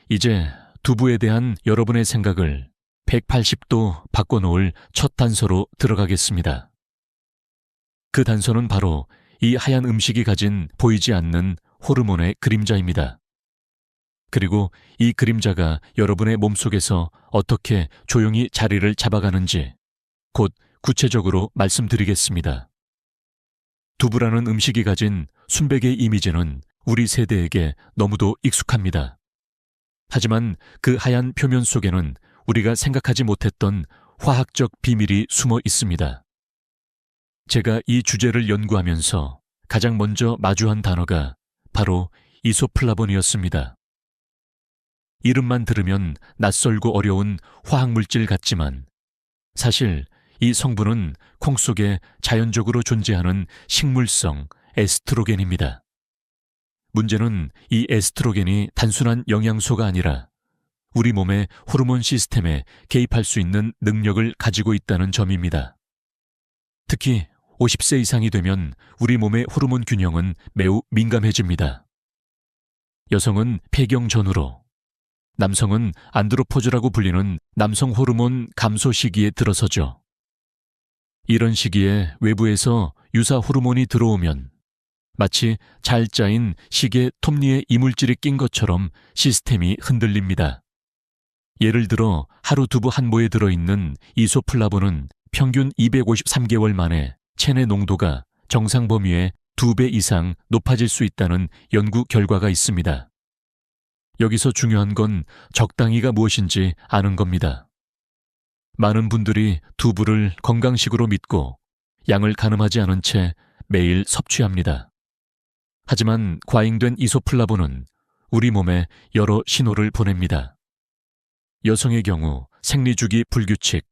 이제 두부에 대한 여러분의 생각을 180도 바꿔놓을 첫 단서로 들어가겠습니다. 그 단서는 바로 이 하얀 음식이 가진 보이지 않는 호르몬의 그림자입니다. 그리고 이 그림자가 여러분의 몸속에서 어떻게 조용히 자리를 잡아가는지 곧 구체적으로 말씀드리겠습니다. 두부라는 음식이 가진 순백의 이미지는 우리 세대에게 너무도 익숙합니다. 하지만 그 하얀 표면 속에는 우리가 생각하지 못했던 화학적 비밀이 숨어 있습니다. 제가 이 주제를 연구하면서 가장 먼저 마주한 단어가 바로 이소플라본이었습니다. 이름만 들으면 낯설고 어려운 화학물질 같지만 사실 이 성분은 콩 속에 자연적으로 존재하는 식물성 에스트로겐입니다. 문제는 이 에스트로겐이 단순한 영양소가 아니라 우리 몸의 호르몬 시스템에 개입할 수 있는 능력을 가지고 있다는 점입니다. 특히 50세 이상이 되면 우리 몸의 호르몬 균형은 매우 민감해집니다. 여성은 폐경 전후로, 남성은 안드로포즈라고 불리는 남성 호르몬 감소 시기에 들어서죠. 이런 시기에 외부에서 유사 호르몬이 들어오면 마치 잘 짜인 시계 톱니에 이물질이 낀 것처럼 시스템이 흔들립니다. 예를 들어 하루 두부 한 모에 들어있는 이소플라본은 평균 253개월 만에 체내 농도가 정상 범위의 2배 이상 높아질 수 있다는 연구 결과가 있습니다. 여기서 중요한 건 적당히가 무엇인지 아는 겁니다. 많은 분들이 두부를 건강식으로 믿고 양을 가늠하지 않은 채 매일 섭취합니다. 하지만 과잉된 이소플라본은 우리 몸에 여러 신호를 보냅니다. 여성의 경우 생리주기 불규칙,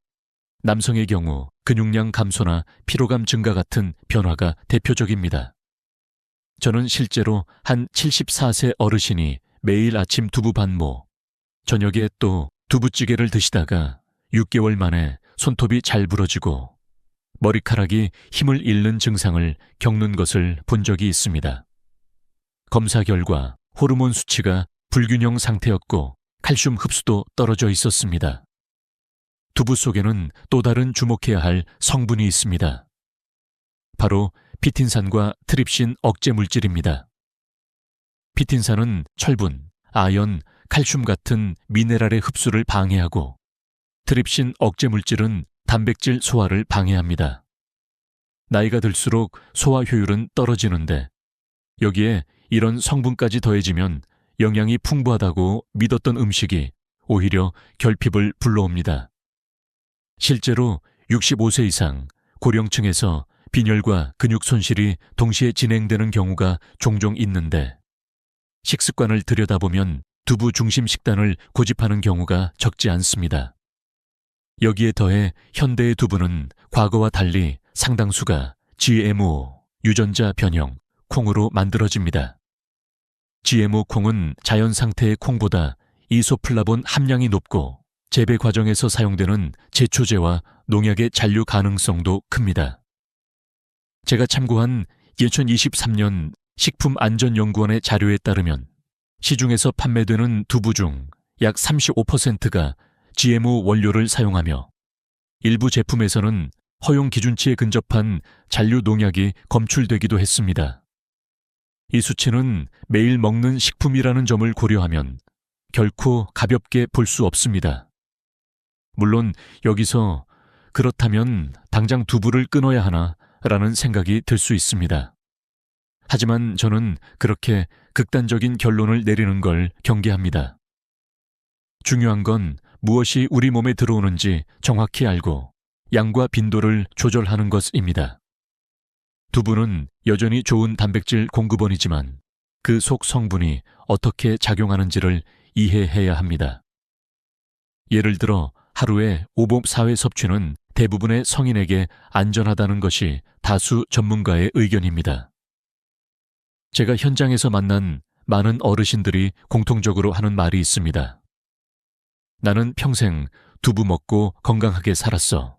남성의 경우 근육량 감소나 피로감 증가 같은 변화가 대표적입니다. 저는 실제로 한 74세 어르신이 매일 아침 두부 반모, 저녁에 또 두부찌개를 드시다가 6개월 만에 손톱이 잘 부러지고 머리카락이 힘을 잃는 증상을 겪는 것을 본 적이 있습니다. 검사 결과 호르몬 수치가 불균형 상태였고 칼슘 흡수도 떨어져 있었습니다. 두부 속에는 또 다른 주목해야 할 성분이 있습니다. 바로 피틴산과 트립신 억제 물질입니다. 피틴산은 철분, 아연, 칼슘 같은 미네랄의 흡수를 방해하고 트립신 억제 물질은 단백질 소화를 방해합니다. 나이가 들수록 소화 효율은 떨어지는데 여기에 이런 성분까지 더해지면 영양이 풍부하다고 믿었던 음식이 오히려 결핍을 불러옵니다. 실제로 65세 이상 고령층에서 빈혈과 근육 손실이 동시에 진행되는 경우가 종종 있는데 식습관을 들여다보면 두부 중심 식단을 고집하는 경우가 적지 않습니다. 여기에 더해 현대의 두부는 과거와 달리 상당수가 GMO, 유전자 변형, 콩으로 만들어집니다. GMO 콩은 자연 상태의 콩보다 이소플라본 함량이 높고 재배 과정에서 사용되는 제초제와 농약의 잔류 가능성도 큽니다. 제가 참고한 2023년 식품안전연구원의 자료에 따르면 시중에서 판매되는 두부 중 약 35%가 GMO 원료를 사용하며 일부 제품에서는 허용 기준치에 근접한 잔류 농약이 검출되기도 했습니다. 이 수치는 매일 먹는 식품이라는 점을 고려하면 결코 가볍게 볼 수 없습니다. 물론 여기서 그렇다면 당장 두부를 끊어야 하나 라는 생각이 들 수 있습니다. 하지만 저는 그렇게 극단적인 결론을 내리는 걸 경계합니다. 중요한 건 무엇이 우리 몸에 들어오는지 정확히 알고 양과 빈도를 조절하는 것입니다. 두부는 여전히 좋은 단백질 공급원이지만 그 속 성분이 어떻게 작용하는지를 이해해야 합니다. 예를 들어 하루에 오복 4회 섭취는 대부분의 성인에게 안전하다는 것이 다수 전문가의 의견입니다. 제가 현장에서 만난 많은 어르신들이 공통적으로 하는 말이 있습니다. 나는 평생 두부 먹고 건강하게 살았어.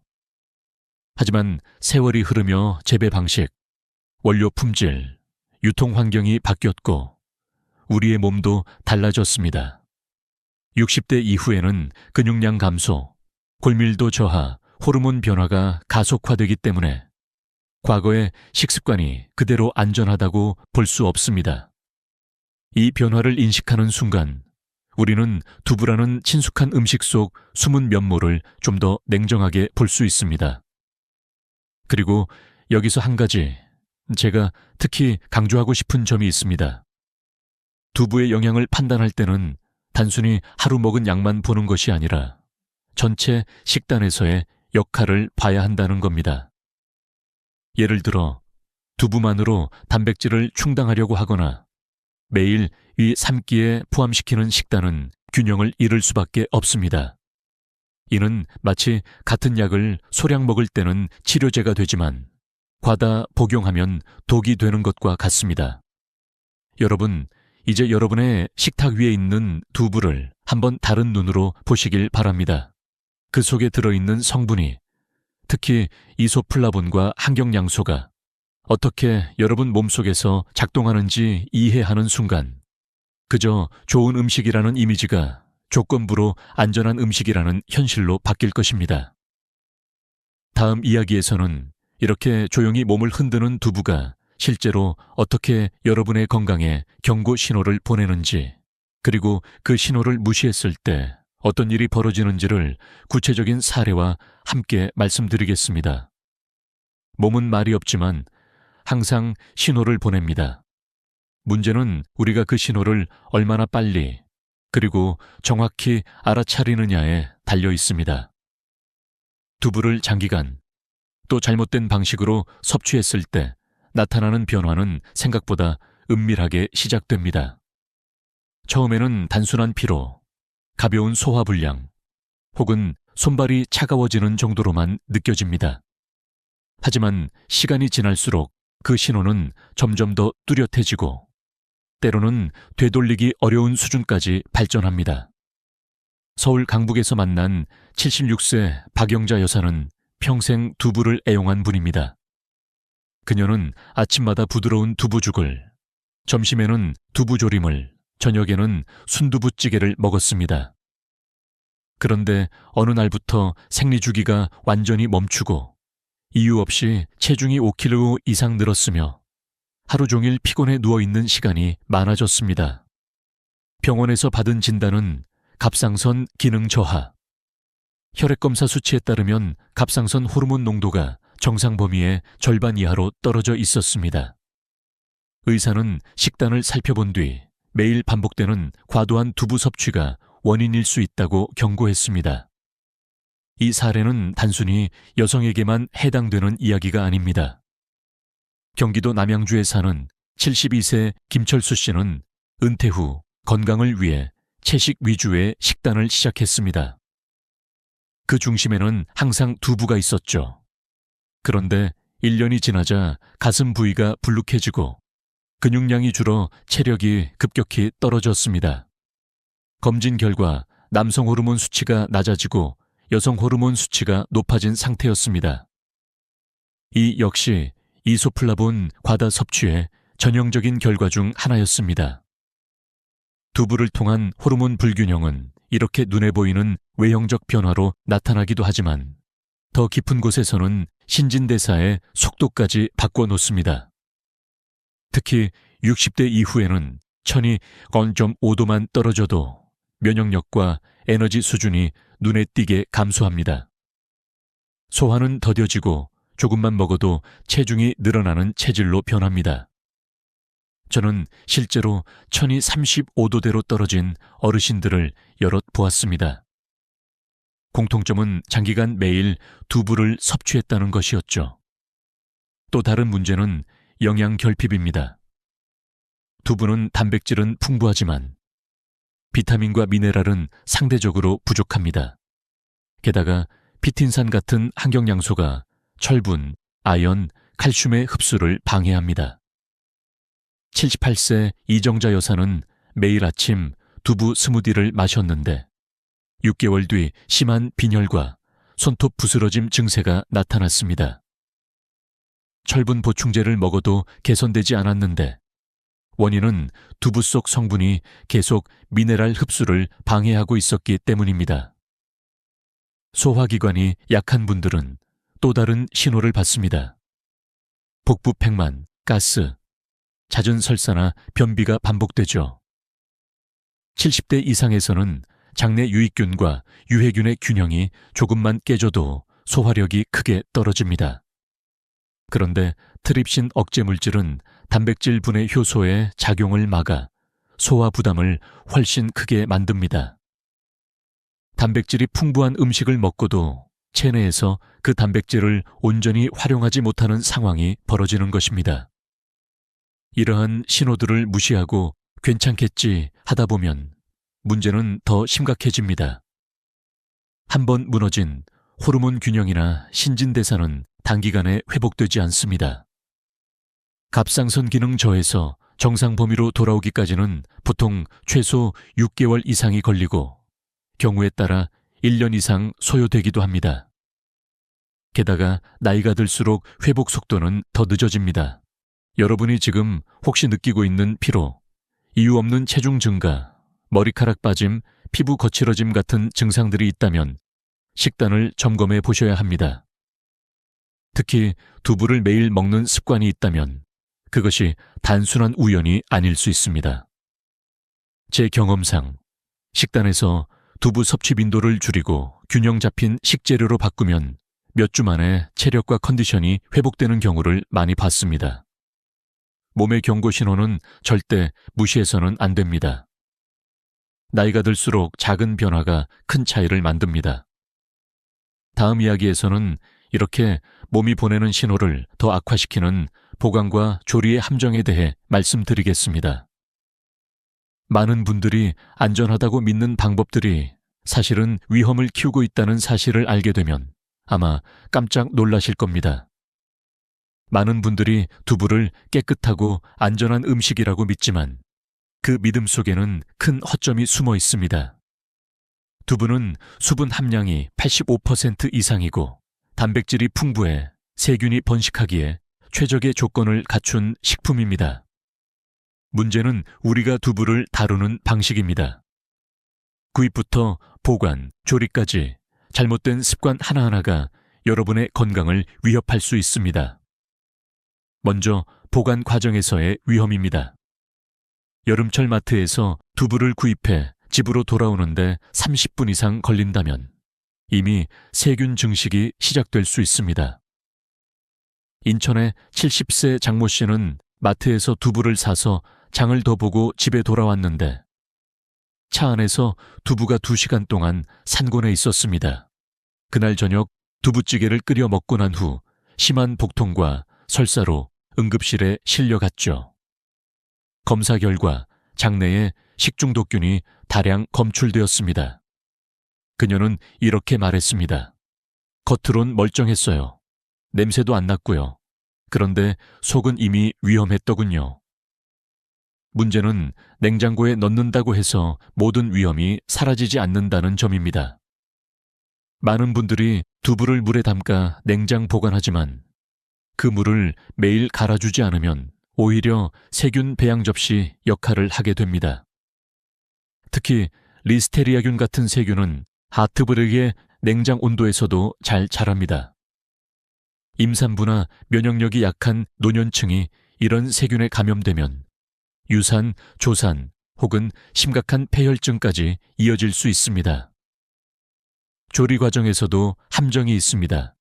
하지만 세월이 흐르며 재배 방식, 원료 품질, 유통 환경이 바뀌었고 우리의 몸도 달라졌습니다. 60대 이후에는 근육량 감소, 골밀도 저하, 호르몬 변화가 가속화되기 때문에 과거의 식습관이 그대로 안전하다고 볼 수 없습니다. 이 변화를 인식하는 순간 우리는 두부라는 친숙한 음식 속 숨은 면모를 좀 더 냉정하게 볼 수 있습니다. 그리고 여기서 한 가지 제가 특히 강조하고 싶은 점이 있습니다. 두부의 영양을 판단할 때는 단순히 하루 먹은 양만 보는 것이 아니라 전체 식단에서의 역할을 봐야 한다는 겁니다. 예를 들어 두부만으로 단백질을 충당하려고 하거나 매일 이 3끼에 포함시키는 식단은 균형을 잃을 수밖에 없습니다. 이는 마치 같은 약을 소량 먹을 때는 치료제가 되지만 과다 복용하면 독이 되는 것과 같습니다. 여러분, 이제 여러분의 식탁 위에 있는 두부를 한번 다른 눈으로 보시길 바랍니다. 그 속에 들어있는 성분이, 특히 이소플라본과 항경양소가 어떻게 여러분 몸속에서 작동하는지 이해하는 순간 그저 좋은 음식이라는 이미지가 조건부로 안전한 음식이라는 현실로 바뀔 것입니다. 다음 이야기에서는 이렇게 조용히 몸을 흔드는 두부가 실제로 어떻게 여러분의 건강에 경고 신호를 보내는지, 그리고 그 신호를 무시했을 때 어떤 일이 벌어지는지를 구체적인 사례와 함께 말씀드리겠습니다. 몸은 말이 없지만 항상 신호를 보냅니다. 문제는 우리가 그 신호를 얼마나 빨리 그리고 정확히 알아차리느냐에 달려 있습니다. 두부를 장기간 또 잘못된 방식으로 섭취했을 때 나타나는 변화는 생각보다 은밀하게 시작됩니다. 처음에는 단순한 피로, 가벼운 소화불량, 혹은 손발이 차가워지는 정도로만 느껴집니다. 하지만 시간이 지날수록 그 신호는 점점 더 뚜렷해지고 때로는 되돌리기 어려운 수준까지 발전합니다. 서울 강북에서 만난 76세 박영자 여사는 평생 두부를 애용한 분입니다. 그녀는 아침마다 부드러운 두부죽을, 점심에는 두부조림을, 저녁에는 순두부찌개를 먹었습니다. 그런데 어느 날부터 생리주기가 완전히 멈추고 이유 없이 체중이 5kg 이상 늘었으며 하루 종일 피곤해 누워있는 시간이 많아졌습니다. 병원에서 받은 진단은 갑상선 기능 저하. 혈액검사 수치에 따르면 갑상선 호르몬 농도가 정상 범위의 절반 이하로 떨어져 있었습니다. 의사는 식단을 살펴본 뒤 매일 반복되는 과도한 두부 섭취가 원인일 수 있다고 경고했습니다. 이 사례는 단순히 여성에게만 해당되는 이야기가 아닙니다. 경기도 남양주에 사는 72세 김철수 씨는 은퇴 후 건강을 위해 채식 위주의 식단을 시작했습니다. 그 중심에는 항상 두부가 있었죠. 그런데 1년이 지나자 가슴 부위가 불룩해지고 근육량이 줄어 체력이 급격히 떨어졌습니다. 검진 결과 남성 호르몬 수치가 낮아지고 여성 호르몬 수치가 높아진 상태였습니다. 이 역시 이소플라본 과다 섭취의 전형적인 결과 중 하나였습니다. 두부를 통한 호르몬 불균형은 이렇게 눈에 보이는 외형적 변화로 나타나기도 하지만 더 깊은 곳에서는 신진대사의 속도까지 바꿔놓습니다. 특히 60대 이후에는 천이 0.5도만 떨어져도 면역력과 에너지 수준이 눈에 띄게 감소합니다. 소화는 더뎌지고 조금만 먹어도 체중이 늘어나는 체질로 변합니다. 저는 실제로 천이 35도대로 떨어진 어르신들을 여럿 보았습니다. 공통점은 장기간 매일 두부를 섭취했다는 것이었죠. 또 다른 문제는 영양 결핍입니다. 두부는 단백질은 풍부하지만 비타민과 미네랄은 상대적으로 부족합니다. 게다가 피틴산 같은 항경양소가 철분, 아연, 칼슘의 흡수를 방해합니다. 78세 이정자 여사는 매일 아침 두부 스무디를 마셨는데 6개월 뒤 심한 빈혈과 손톱 부스러짐 증세가 나타났습니다. 철분 보충제를 먹어도 개선되지 않았는데 원인은 두부 속 성분이 계속 미네랄 흡수를 방해하고 있었기 때문입니다. 소화기관이 약한 분들은 또 다른 신호를 받습니다. 복부 팽만, 가스, 잦은 설사나 변비가 반복되죠. 70대 이상에서는 장내 유익균과 유해균의 균형이 조금만 깨져도 소화력이 크게 떨어집니다. 그런데 트립신 억제 물질은 단백질 분해 효소의 작용을 막아 소화 부담을 훨씬 크게 만듭니다. 단백질이 풍부한 음식을 먹고도 체내에서 그 단백질을 온전히 활용하지 못하는 상황이 벌어지는 것입니다. 이러한 신호들을 무시하고 괜찮겠지 하다 보면 문제는 더 심각해집니다. 한번 무너진 호르몬 균형이나 신진대사는 단기간에 회복되지 않습니다. 갑상선 기능 저해에서 정상 범위로 돌아오기까지는 보통 최소 6개월 이상이 걸리고 경우에 따라 1년 이상 소요되기도 합니다. 게다가 나이가 들수록 회복 속도는 더 늦어집니다. 여러분이 지금 혹시 느끼고 있는 피로, 이유 없는 체중 증가, 머리카락 빠짐, 피부 거칠어짐 같은 증상들이 있다면 식단을 점검해 보셔야 합니다. 특히 두부를 매일 먹는 습관이 있다면 그것이 단순한 우연이 아닐 수 있습니다. 제 경험상 식단에서 두부 섭취 빈도를 줄이고 균형 잡힌 식재료로 바꾸면 몇 주 만에 체력과 컨디션이 회복되는 경우를 많이 봤습니다. 몸의 경고 신호는 절대 무시해서는 안 됩니다. 나이가 들수록 작은 변화가 큰 차이를 만듭니다. 다음 이야기에서는 이렇게 몸이 보내는 신호를 더 악화시키는 보관과 조리의 함정에 대해 말씀드리겠습니다. 많은 분들이 안전하다고 믿는 방법들이 사실은 위험을 키우고 있다는 사실을 알게 되면 아마 깜짝 놀라실 겁니다. 많은 분들이 두부를 깨끗하고 안전한 음식이라고 믿지만 그 믿음 속에는 큰 허점이 숨어 있습니다. 두부는 수분 함량이 85% 이상이고 단백질이 풍부해 세균이 번식하기에 최적의 조건을 갖춘 식품입니다. 문제는 우리가 두부를 다루는 방식입니다. 구입부터 보관, 조리까지 잘못된 습관 하나하나가 여러분의 건강을 위협할 수 있습니다. 먼저 보관 과정에서의 위험입니다. 여름철 마트에서 두부를 구입해 집으로 돌아오는데 30분 이상 걸린다면 이미 세균 증식이 시작될 수 있습니다. 인천의 70세 장모 씨는 마트에서 두부를 사서 장을 더 보고 집에 돌아왔는데 차 안에서 두부가 2시간 동안 산곤해 있었습니다. 그날 저녁 두부찌개를 끓여 먹고 난 후 심한 복통과 설사로 응급실에 실려갔죠. 검사 결과 장내에 식중독균이 다량 검출되었습니다. 그녀는 이렇게 말했습니다. 겉으론 멀쩡했어요. 냄새도 안 났고요. 그런데 속은 이미 위험했더군요. 문제는 냉장고에 넣는다고 해서 모든 위험이 사라지지 않는다는 점입니다. 많은 분들이 두부를 물에 담가 냉장 보관하지만 그 물을 매일 갈아주지 않으면 오히려 세균 배양 접시 역할을 하게 됩니다. 특히 리스테리아균 같은 세균은 하트브르크의 냉장 온도에서도 잘 자랍니다. 임산부나 면역력이 약한 노년층이 이런 세균에 감염되면 유산, 조산 혹은 심각한 폐혈증까지 이어질 수 있습니다. 조리 과정에서도 함정이 있습니다.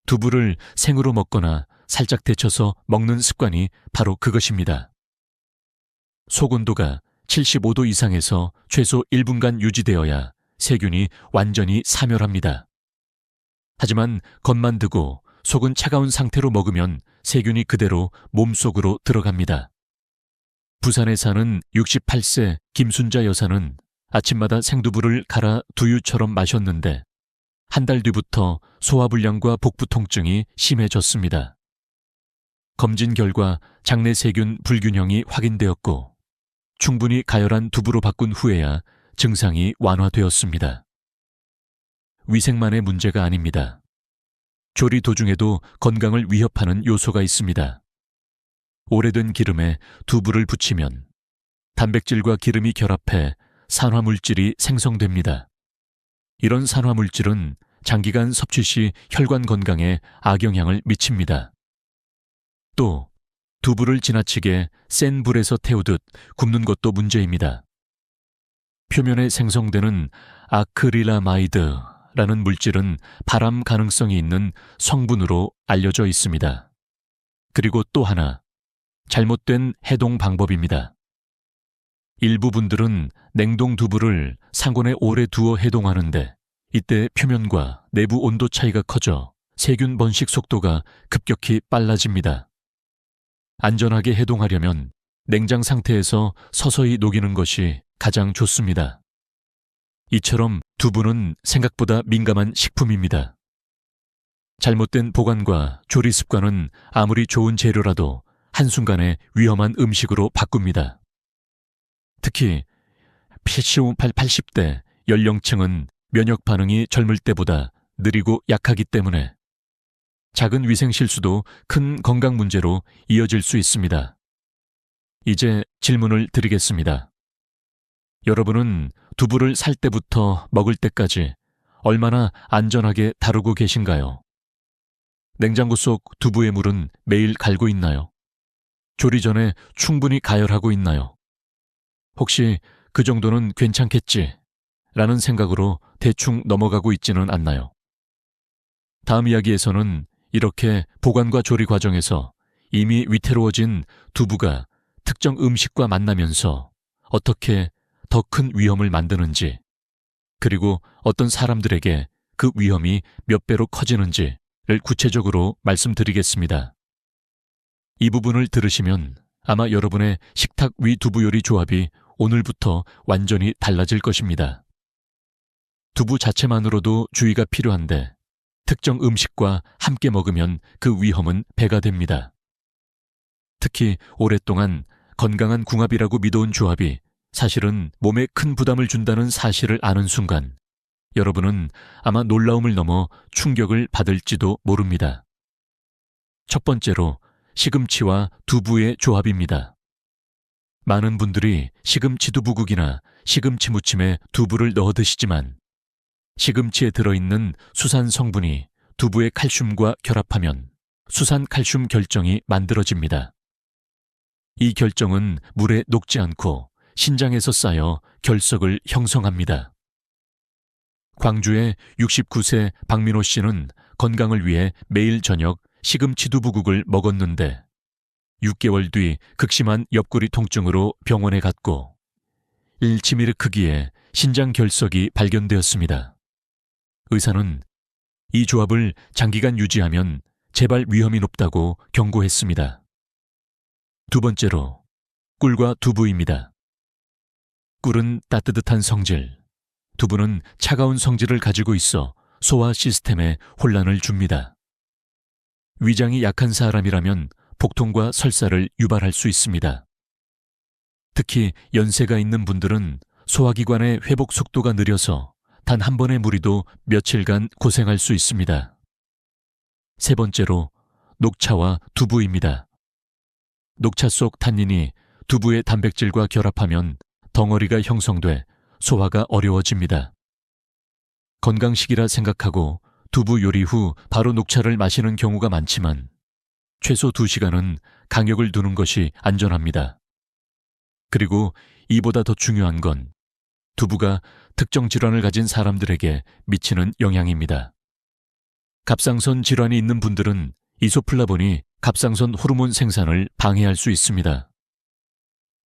두부를 생으로 먹거나 살짝 데쳐서 먹는 습관이 바로 그것입니다. 속온도가 75도 이상에서 최소 1분간 유지되어야 세균이 완전히 사멸합니다. 하지만 겉만 두고 속은 차가운 상태로 먹으면 세균이 그대로 몸속으로 들어갑니다. 부산에 사는 68세 김순자 여사는 아침마다 생두부를 갈아 두유처럼 마셨는데 한 달 뒤부터 소화불량과 복부 통증이 심해졌습니다. 검진 결과 장내 세균 불균형이 확인되었고 충분히 가열한 두부로 바꾼 후에야 증상이 완화되었습니다. 위생만의 문제가 아닙니다. 조리 도중에도 건강을 위협하는 요소가 있습니다. 오래된 기름에 두부를 붙이면 단백질과 기름이 결합해 산화물질이 생성됩니다. 이런 산화물질은 장기간 섭취 시 혈관 건강에 악영향을 미칩니다. 또 두부를 지나치게 센 불에서 태우듯 굽는 것도 문제입니다. 표면에 생성되는 아크릴라마이드라는 물질은 발암 가능성이 있는 성분으로 알려져 있습니다. 그리고 또 하나, 잘못된 해동 방법입니다. 일부 분들은 냉동 두부를 상온에 오래 두어 해동하는데 이때 표면과 내부 온도 차이가 커져 세균 번식 속도가 급격히 빨라집니다. 안전하게 해동하려면 냉장 상태에서 서서히 녹이는 것이 가장 좋습니다. 이처럼 두부는 생각보다 민감한 식품입니다. 잘못된 보관과 조리 습관은 아무리 좋은 재료라도 한순간에 위험한 음식으로 바꿉니다. 특히 80대 연령층은 면역 반응이 젊을 때보다 느리고 약하기 때문에 작은 위생 실수도 큰 건강 문제로 이어질 수 있습니다. 이제 질문을 드리겠습니다. 여러분은 두부를 살 때부터 먹을 때까지 얼마나 안전하게 다루고 계신가요? 냉장고 속 두부의 물은 매일 갈고 있나요? 조리 전에 충분히 가열하고 있나요? 혹시 그 정도는 괜찮겠지 라는 생각으로 대충 넘어가고 있지는 않나요? 다음 이야기에서는 이렇게 보관과 조리 과정에서 이미 위태로워진 두부가 특정 음식과 만나면서 어떻게 더 큰 위험을 만드는지, 그리고 어떤 사람들에게 그 위험이 몇 배로 커지는지를 구체적으로 말씀드리겠습니다. 이 부분을 들으시면 아마 여러분의 식탁 위 두부 요리 조합이 오늘부터 완전히 달라질 것입니다. 두부 자체만으로도 주의가 필요한데 특정 음식과 함께 먹으면 그 위험은 배가 됩니다. 특히 오랫동안 건강한 궁합이라고 믿어온 조합이 사실은 몸에 큰 부담을 준다는 사실을 아는 순간 여러분은 아마 놀라움을 넘어 충격을 받을지도 모릅니다. 첫 번째로 시금치와 두부의 조합입니다. 많은 분들이 시금치 두부국이나 시금치 무침에 두부를 넣어 드시지만 시금치에 들어있는 수산 성분이 두부의 칼슘과 결합하면 수산 칼슘 결정이 만들어집니다. 이 결정은 물에 녹지 않고 신장에서 쌓여 결석을 형성합니다. 광주의 69세 박민호 씨는 건강을 위해 매일 저녁 시금치 두부국을 먹었는데 6개월 뒤 극심한 옆구리 통증으로 병원에 갔고 1치밀 크기의 신장 결석이 발견되었습니다. 의사는 이 조합을 장기간 유지하면 재발 위험이 높다고 경고했습니다. 두 번째로 꿀과 두부입니다. 꿀은 따뜻한 성질, 두부는 차가운 성질을 가지고 있어 소화 시스템에 혼란을 줍니다. 위장이 약한 사람이라면 복통과 설사를 유발할 수 있습니다. 특히 연세가 있는 분들은 소화기관의 회복 속도가 느려서 단 한 번의 무리도 며칠간 고생할 수 있습니다. 세 번째로 녹차와 두부입니다. 녹차 속 탄닌이 두부의 단백질과 결합하면 덩어리가 형성돼 소화가 어려워집니다. 건강식이라 생각하고 두부 요리 후 바로 녹차를 마시는 경우가 많지만 최소 2시간은 강력을 두는 것이 안전합니다. 그리고 이보다 더 중요한 건 두부가 특정 질환을 가진 사람들에게 미치는 영향입니다. 갑상선 질환이 있는 분들은 이소플라본이 갑상선 호르몬 생산을 방해할 수 있습니다.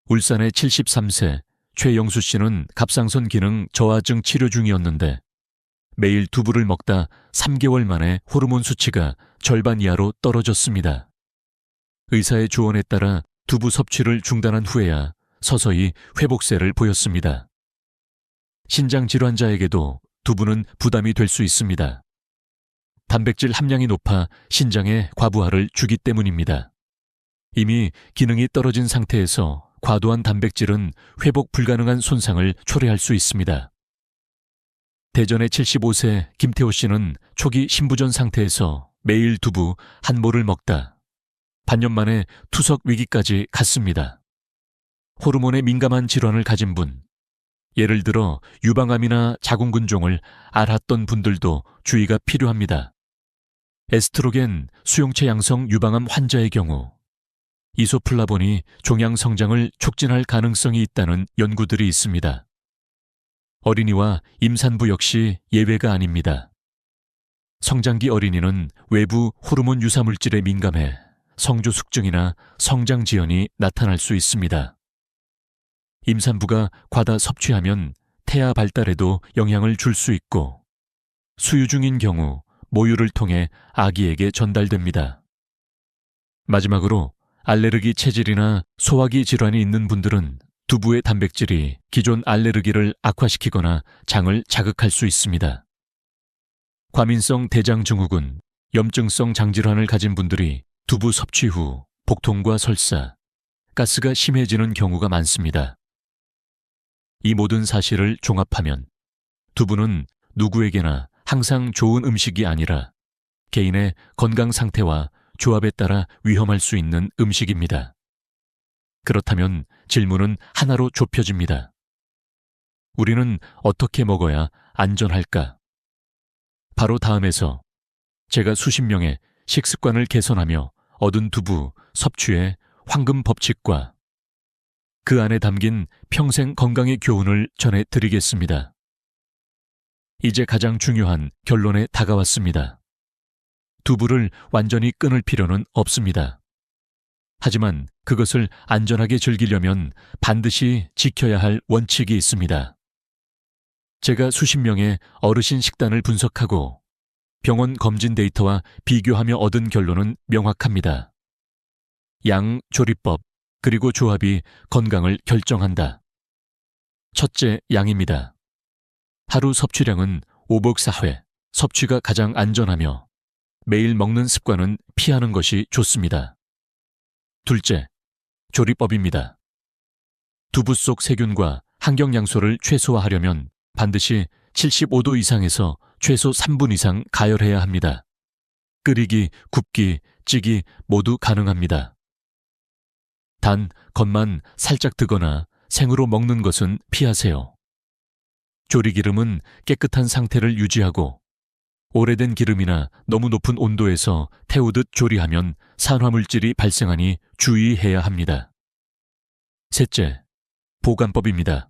울산의 73세 최영수 씨는 갑상선 기능 저하증 치료 중이었는데 매일 두부를 먹다 3개월 만에 호르몬 수치가 절반 이하로 떨어졌습니다. 의사의 조언에 따라 두부 섭취를 중단한 후에야 서서히 회복세를 보였습니다. 신장 질환자에게도 두부는 부담이 될 수 있습니다. 단백질 함량이 높아 신장에 과부하를 주기 때문입니다. 이미 기능이 떨어진 상태에서 과도한 단백질은 회복 불가능한 손상을 초래할 수 있습니다. 대전의 75세 김태호 씨는 초기 신부전 상태에서 매일 두부 한 모를 먹다 반년 만에 투석 위기까지 갔습니다. 호르몬에 민감한 질환을 가진 분, 예를 들어 유방암이나 자궁근종을 앓았던 분들도 주의가 필요합니다. 에스트로겐 수용체 양성 유방암 환자의 경우 이소플라본이 종양 성장을 촉진할 가능성이 있다는 연구들이 있습니다. 어린이와 임산부 역시 예외가 아닙니다. 성장기 어린이는 외부 호르몬 유사 물질에 민감해 성주 숙증이나 성장 지연이 나타날 수 있습니다. 임산부가 과다 섭취하면 태아 발달에도 영향을 줄 수 있고 수유 중인 경우 모유를 통해 아기에게 전달됩니다. 마지막으로 알레르기 체질이나 소화기 질환이 있는 분들은 두부의 단백질이 기존 알레르기를 악화시키거나 장을 자극할 수 있습니다. 과민성 대장증후군, 염증성 장질환을 가진 분들이 두부 섭취 후 복통과 설사, 가스가 심해지는 경우가 많습니다. 이 모든 사실을 종합하면 두부는 누구에게나 항상 좋은 음식이 아니라 개인의 건강 상태와 조합에 따라 위험할 수 있는 음식입니다. 그렇다면 질문은 하나로 좁혀집니다. 우리는 어떻게 먹어야 안전할까? 바로 다음에서 제가 수십 명의 식습관을 개선하며 얻은 두부 섭취의 황금 법칙과 그 안에 담긴 평생 건강의 교훈을 전해드리겠습니다. 이제 가장 중요한 결론에 다가왔습니다. 두부를 완전히 끊을 필요는 없습니다. 하지만 그것을 안전하게 즐기려면 반드시 지켜야 할 원칙이 있습니다. 제가 수십 명의 어르신 식단을 분석하고 병원 검진 데이터와 비교하며 얻은 결론은 명확합니다. 양, 조리법, 그리고 조합이 건강을 결정한다. 첫째, 양입니다. 하루 섭취량은 5복 4회, 섭취가 가장 안전하며 매일 먹는 습관은 피하는 것이 좋습니다. 둘째, 조리법입니다. 두부 속 세균과 환경양소를 최소화하려면 반드시 75도 이상에서 최소 3분 이상 가열해야 합니다. 끓이기, 굽기, 찌기 모두 가능합니다. 단, 겉만 살짝 뜨거나 생으로 먹는 것은 피하세요. 조리기름은 깨끗한 상태를 유지하고 오래된 기름이나 너무 높은 온도에서 태우듯 조리하면 산화물질이 발생하니 주의해야 합니다. 셋째, 보관법입니다.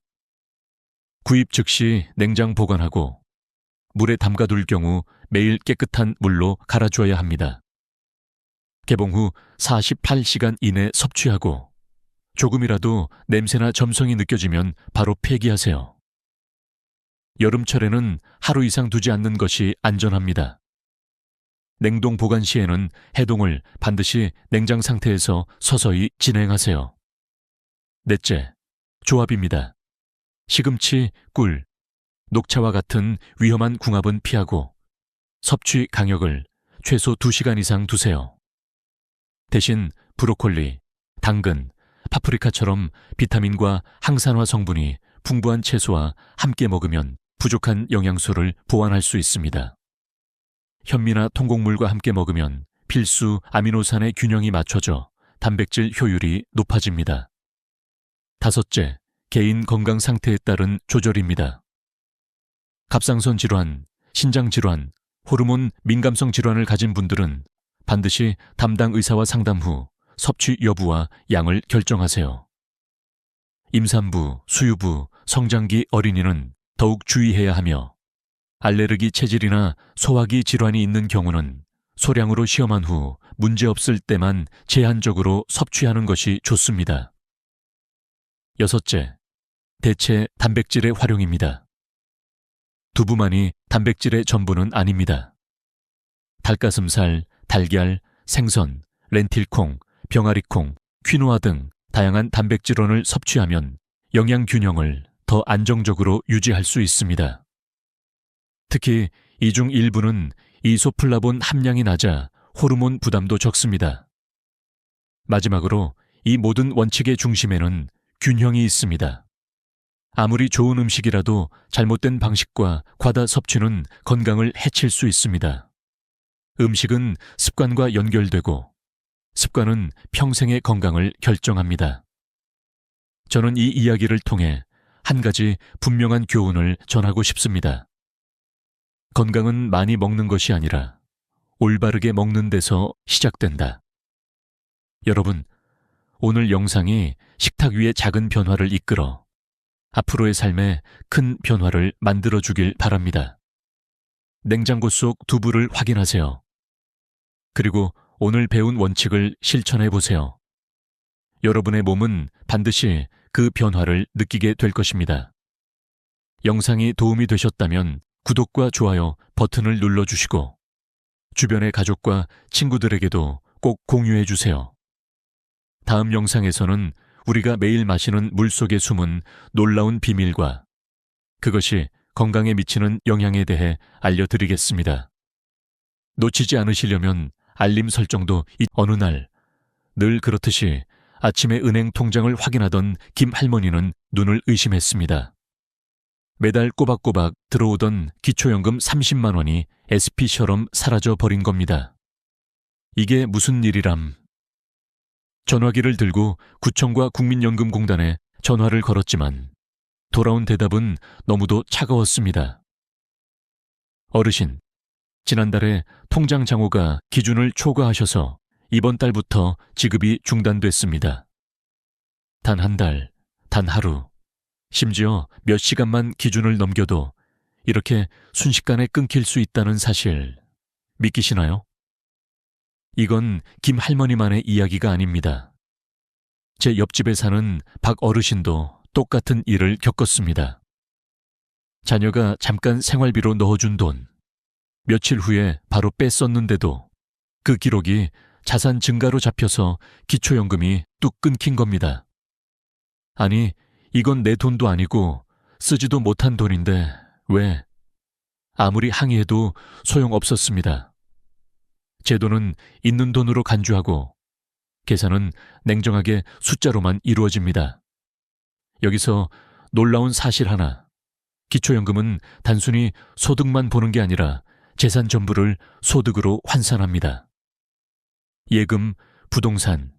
구입 즉시 냉장 보관하고 물에 담가둘 경우 매일 깨끗한 물로 갈아줘야 합니다. 개봉 후 48시간 이내 섭취하고 조금이라도 냄새나 점성이 느껴지면 바로 폐기하세요. 여름철에는 하루 이상 두지 않는 것이 안전합니다. 냉동 보관 시에는 해동을 반드시 냉장 상태에서 서서히 진행하세요. 넷째, 조합입니다. 시금치, 꿀, 녹차와 같은 위험한 궁합은 피하고 섭취 강역을 최소 2시간 이상 두세요. 대신 브로콜리, 당근, 파프리카처럼 비타민과 항산화 성분이 풍부한 채소와 함께 먹으면 부족한 영양소를 보완할 수 있습니다. 현미나 통곡물과 함께 먹으면 필수 아미노산의 균형이 맞춰져 단백질 효율이 높아집니다. 다섯째, 개인 건강 상태에 따른 조절입니다. 갑상선 질환, 신장 질환, 호르몬 민감성 질환을 가진 분들은 반드시 담당 의사와 상담 후 섭취 여부와 양을 결정하세요. 임산부, 수유부, 성장기 어린이는 더욱 주의해야 하며 알레르기 체질이나 소화기 질환이 있는 경우는 소량으로 시험한 후 문제없을 때만 제한적으로 섭취하는 것이 좋습니다. 여섯째, 대체 단백질의 활용입니다. 두부만이 단백질의 전부는 아닙니다. 닭가슴살, 달걀, 생선, 렌틸콩, 병아리콩, 퀴노아 등 다양한 단백질원을 섭취하면 영양 균형을 더 안정적으로 유지할 수 있습니다. 특히 이 중 일부는 이소플라본 함량이 낮아 호르몬 부담도 적습니다. 마지막으로 이 모든 원칙의 중심에는 균형이 있습니다. 아무리 좋은 음식이라도 잘못된 방식과 과다 섭취는 건강을 해칠 수 있습니다. 음식은 습관과 연결되고 습관은 평생의 건강을 결정합니다. 저는 이 이야기를 통해 한 가지 분명한 교훈을 전하고 싶습니다. 건강은 많이 먹는 것이 아니라 올바르게 먹는 데서 시작된다. 여러분, 오늘 영상이 식탁 위의 작은 변화를 이끌어 앞으로의 삶에 큰 변화를 만들어주길 바랍니다. 냉장고 속 두부를 확인하세요. 그리고 오늘 배운 원칙을 실천해보세요. 여러분의 몸은 반드시 그 변화를 느끼게 될 것입니다. 영상이 도움이 되셨다면 구독과 좋아요 버튼을 눌러주시고 주변의 가족과 친구들에게도 꼭 공유해 주세요. 다음 영상에서는 우리가 매일 마시는 물 속에 숨은 놀라운 비밀과 그것이 건강에 미치는 영향에 대해 알려드리겠습니다. 놓치지 않으시려면 알림 설정도 어느 날 늘 그렇듯이 아침에 은행 통장을 확인하던 김 할머니는 눈을 의심했습니다. 매달 꼬박꼬박 들어오던 기초연금 30만 원이 SP처럼 사라져 버린 겁니다. 이게 무슨 일이람? 전화기를 들고 구청과 국민연금공단에 전화를 걸었지만 돌아온 대답은 너무도 차가웠습니다. 어르신, 지난달에 통장 장호가 기준을 초과하셔서 이번 달부터 지급이 중단됐습니다. 단 한 달, 단 하루, 심지어 몇 시간만 기준을 넘겨도 이렇게 순식간에 끊길 수 있다는 사실 믿기시나요? 이건 김 할머니만의 이야기가 아닙니다. 제 옆집에 사는 박 어르신도 똑같은 일을 겪었습니다. 자녀가 잠깐 생활비로 넣어준 돈, 며칠 후에 바로 뺐었는데도 그 기록이 자산 증가로 잡혀서 기초연금이 뚝 끊긴 겁니다. 아니, 이건 내 돈도 아니고 쓰지도 못한 돈인데 왜? 아무리 항의해도 소용없었습니다. 제 돈은 있는 돈으로 간주하고 계산은 냉정하게 숫자로만 이루어집니다. 여기서 놀라운 사실 하나. 기초연금은 단순히 소득만 보는 게 아니라 재산 전부를 소득으로 환산합니다. 예금, 부동산,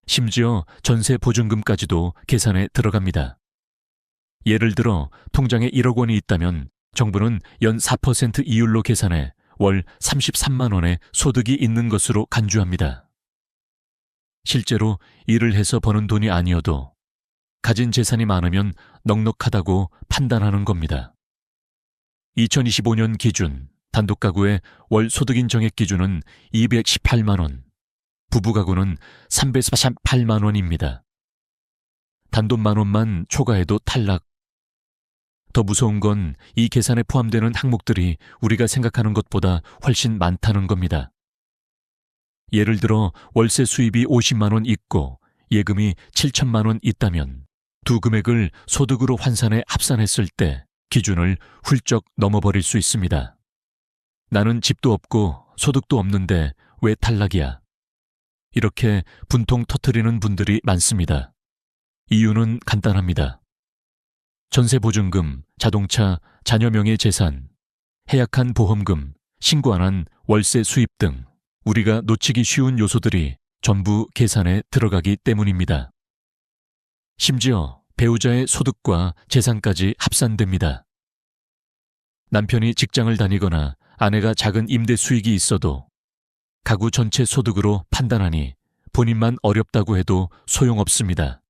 심지어 전세 보증금까지도 계산에 들어갑니다. 예를 들어 통장에 1억 원이 있다면 정부는 연 4% 이율로 계산해 월 33만 원의 소득이 있는 것으로 간주합니다. 실제로 일을 해서 버는 돈이 아니어도 가진 재산이 많으면 넉넉하다고 판단하는 겁니다. 2025년 기준 단독가구의 월 소득인 정액 기준은 218만 원, 부부가구는 348만 원입니다. 단돈 만 원만 초과해도 탈락. 더 무서운 건 이 계산에 포함되는 항목들이 우리가 생각하는 것보다 훨씬 많다는 겁니다. 예를 들어 월세 수입이 50만 원 있고 예금이 7천만 원 있다면 두 금액을 소득으로 환산해 합산했을 때 기준을 훌쩍 넘어버릴 수 있습니다. 나는 집도 없고 소득도 없는데 왜 탈락이야? 이렇게 분통 터뜨리는 분들이 많습니다. 이유는 간단합니다. 전세보증금, 자동차, 자녀명의 재산, 해약한 보험금, 신고 안 한 월세 수입 등 우리가 놓치기 쉬운 요소들이 전부 계산에 들어가기 때문입니다. 심지어 배우자의 소득과 재산까지 합산됩니다. 남편이 직장을 다니거나 아내가 작은 임대 수익이 있어도 가구 전체 소득으로 판단하니 본인만 어렵다고 해도 소용없습니다.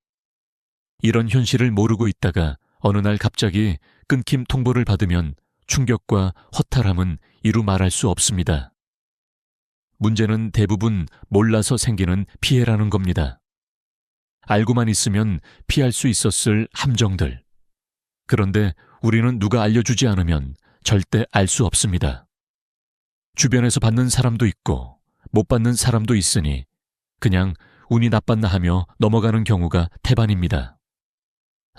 이런 현실을 모르고 있다가 어느 날 갑자기 끊김 통보를 받으면 충격과 허탈함은 이루 말할 수 없습니다. 문제는 대부분 몰라서 생기는 피해라는 겁니다. 알고만 있으면 피할 수 있었을 함정들. 그런데 우리는 누가 알려주지 않으면 절대 알 수 없습니다. 주변에서 받는 사람도 있고 못 받는 사람도 있으니 그냥 운이 나빴나 하며 넘어가는 경우가 태반입니다.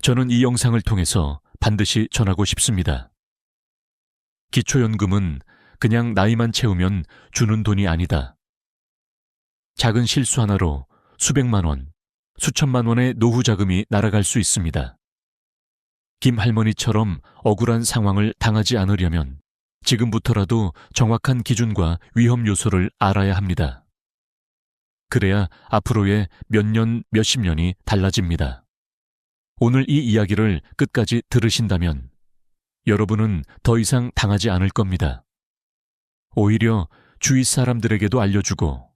저는 이 영상을 통해서 반드시 전하고 싶습니다. 기초연금은 그냥 나이만 채우면 주는 돈이 아니다. 작은 실수 하나로 수백만 원, 수천만 원의 노후 자금이 날아갈 수 있습니다. 김 할머니처럼 억울한 상황을 당하지 않으려면 지금부터라도 정확한 기준과 위험 요소를 알아야 합니다. 그래야 앞으로의 몇 년, 몇십 년이 달라집니다. 오늘 이 이야기를 끝까지 들으신다면 여러분은 더 이상 당하지 않을 겁니다. 오히려 주위 사람들에게도 알려주고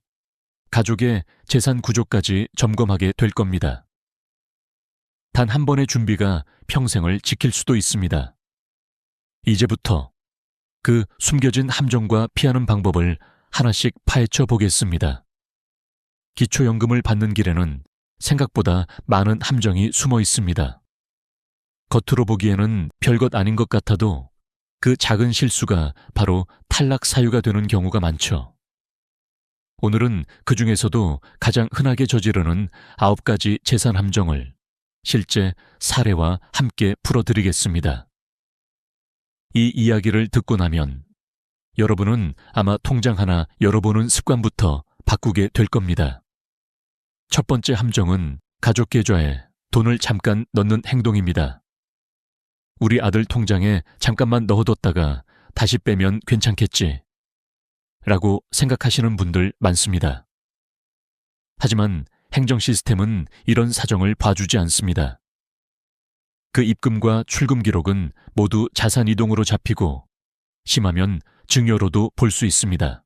가족의 재산 구조까지 점검하게 될 겁니다. 단 한 번의 준비가 평생을 지킬 수도 있습니다. 이제부터 그 숨겨진 함정과 피하는 방법을 하나씩 파헤쳐 보겠습니다. 기초연금을 받는 길에는 생각보다 많은 함정이 숨어 있습니다. 겉으로 보기에는 별것 아닌 것 같아도 그 작은 실수가 바로 탈락 사유가 되는 경우가 많죠. 오늘은 그 중에서도 가장 흔하게 저지르는 9가지 재산 함정을 실제 사례와 함께 풀어드리겠습니다. 이 이야기를 듣고 나면 여러분은 아마 통장 하나 열어보는 습관부터 바꾸게 될 겁니다. 첫 번째 함정은 가족 계좌에 돈을 잠깐 넣는 행동입니다. 우리 아들 통장에 잠깐만 넣어뒀다가 다시 빼면 괜찮겠지 라고 생각하시는 분들 많습니다. 하지만 행정 시스템은 이런 사정을 봐주지 않습니다. 그 입금과 출금 기록은 모두 자산 이동으로 잡히고 심하면 증여로도 볼 수 있습니다.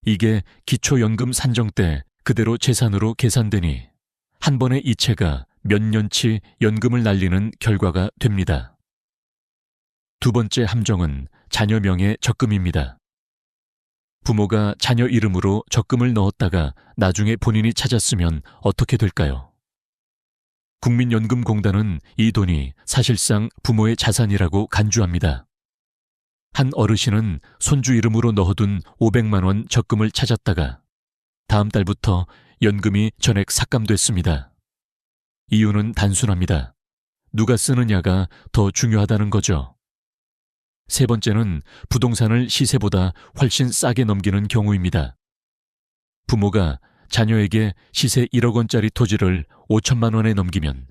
이게 기초연금 산정 때 그대로 재산으로 계산되니 한 번의 이체가 몇 년치 연금을 날리는 결과가 됩니다. 두 번째 함정은 자녀 명의 적금입니다. 부모가 자녀 이름으로 적금을 넣었다가 나중에 본인이 찾았으면 어떻게 될까요? 국민연금공단은 이 돈이 사실상 부모의 자산이라고 간주합니다. 한 어르신은 손주 이름으로 넣어둔 500만 원 적금을 찾았다가 다음 달부터 연금이 전액 삭감됐습니다. 이유는 단순합니다. 누가 쓰느냐가 더 중요하다는 거죠. 세 번째는 부동산을 시세보다 훨씬 싸게 넘기는 경우입니다. 부모가 자녀에게 시세 1억 원짜리 토지를 5천만 원에 넘기면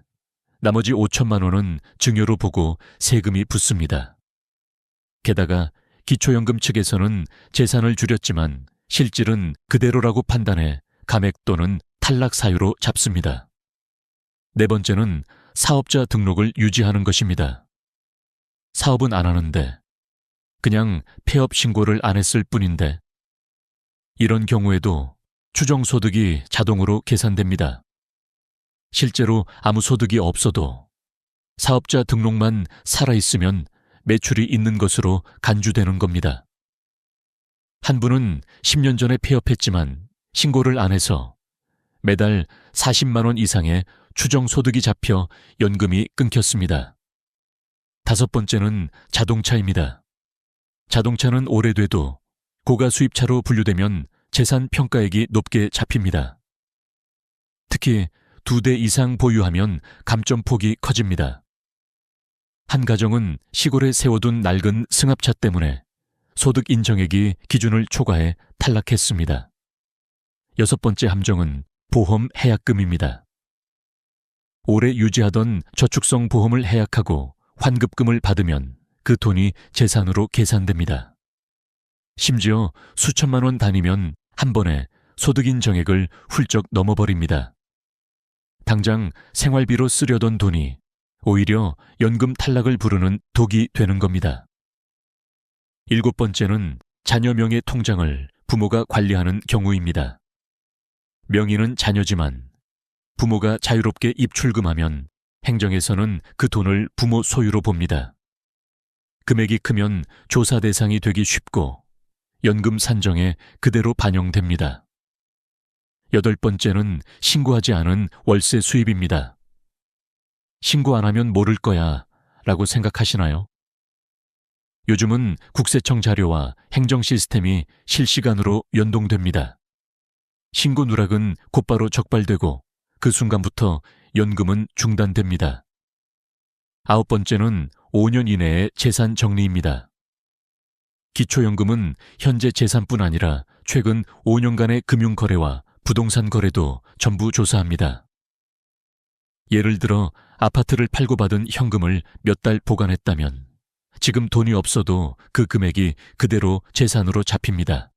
나머지 5천만 원은 증여로 보고 세금이 붙습니다. 게다가 기초연금 측에서는 재산을 줄였지만 실질은 그대로라고 판단해 감액 또는 탈락 사유로 잡습니다. 네 번째는 사업자 등록을 유지하는 것입니다. 사업은 안 하는데 그냥 폐업 신고를 안 했을 뿐인데 이런 경우에도 추정소득이 자동으로 계산됩니다. 실제로 아무 소득이 없어도 사업자 등록만 살아있으면 매출이 있는 것으로 간주되는 겁니다. 한 분은 10년 전에 폐업했지만 신고를 안 해서 매달 40만 원 이상의 추정소득이 잡혀 연금이 끊겼습니다. 다섯 번째는 자동차입니다. 자동차는 오래돼도 고가 수입차로 분류되면 재산 평가액이 높게 잡힙니다. 특히 2대 이상 보유하면 감점폭이 커집니다. 한 가정은 시골에 세워둔 낡은 승합차 때문에 소득 인정액이 기준을 초과해 탈락했습니다. 여섯 번째 함정은 보험 해약금입니다. 오래 유지하던 저축성 보험을 해약하고 환급금을 받으면 그 돈이 재산으로 계산됩니다. 심지어 수천만 원 단위면 한 번에 소득 인정액을 훌쩍 넘어버립니다. 당장 생활비로 쓰려던 돈이 오히려 연금 탈락을 부르는 독이 되는 겁니다. 일곱 번째는 자녀 명의 통장을 부모가 관리하는 경우입니다. 명의는 자녀지만 부모가 자유롭게 입출금하면 행정에서는 그 돈을 부모 소유로 봅니다. 금액이 크면 조사 대상이 되기 쉽고 연금 산정에 그대로 반영됩니다. 여덟 번째는 신고하지 않은 월세 수입입니다. 신고 안 하면 모를 거야 라고 생각하시나요? 요즘은 국세청 자료와 행정 시스템이 실시간으로 연동됩니다. 신고 누락은 곧바로 적발되고 그 순간부터 연금은 중단됩니다. 아홉 번째는 5년 이내의 재산 정리입니다. 기초연금은 현재 재산뿐 아니라 최근 5년간의 금융거래와 부동산 거래도 전부 조사합니다. 예를 들어 아파트를 팔고 받은 현금을 몇 달 보관했다면 지금 돈이 없어도 그 금액이 그대로 재산으로 잡힙니다.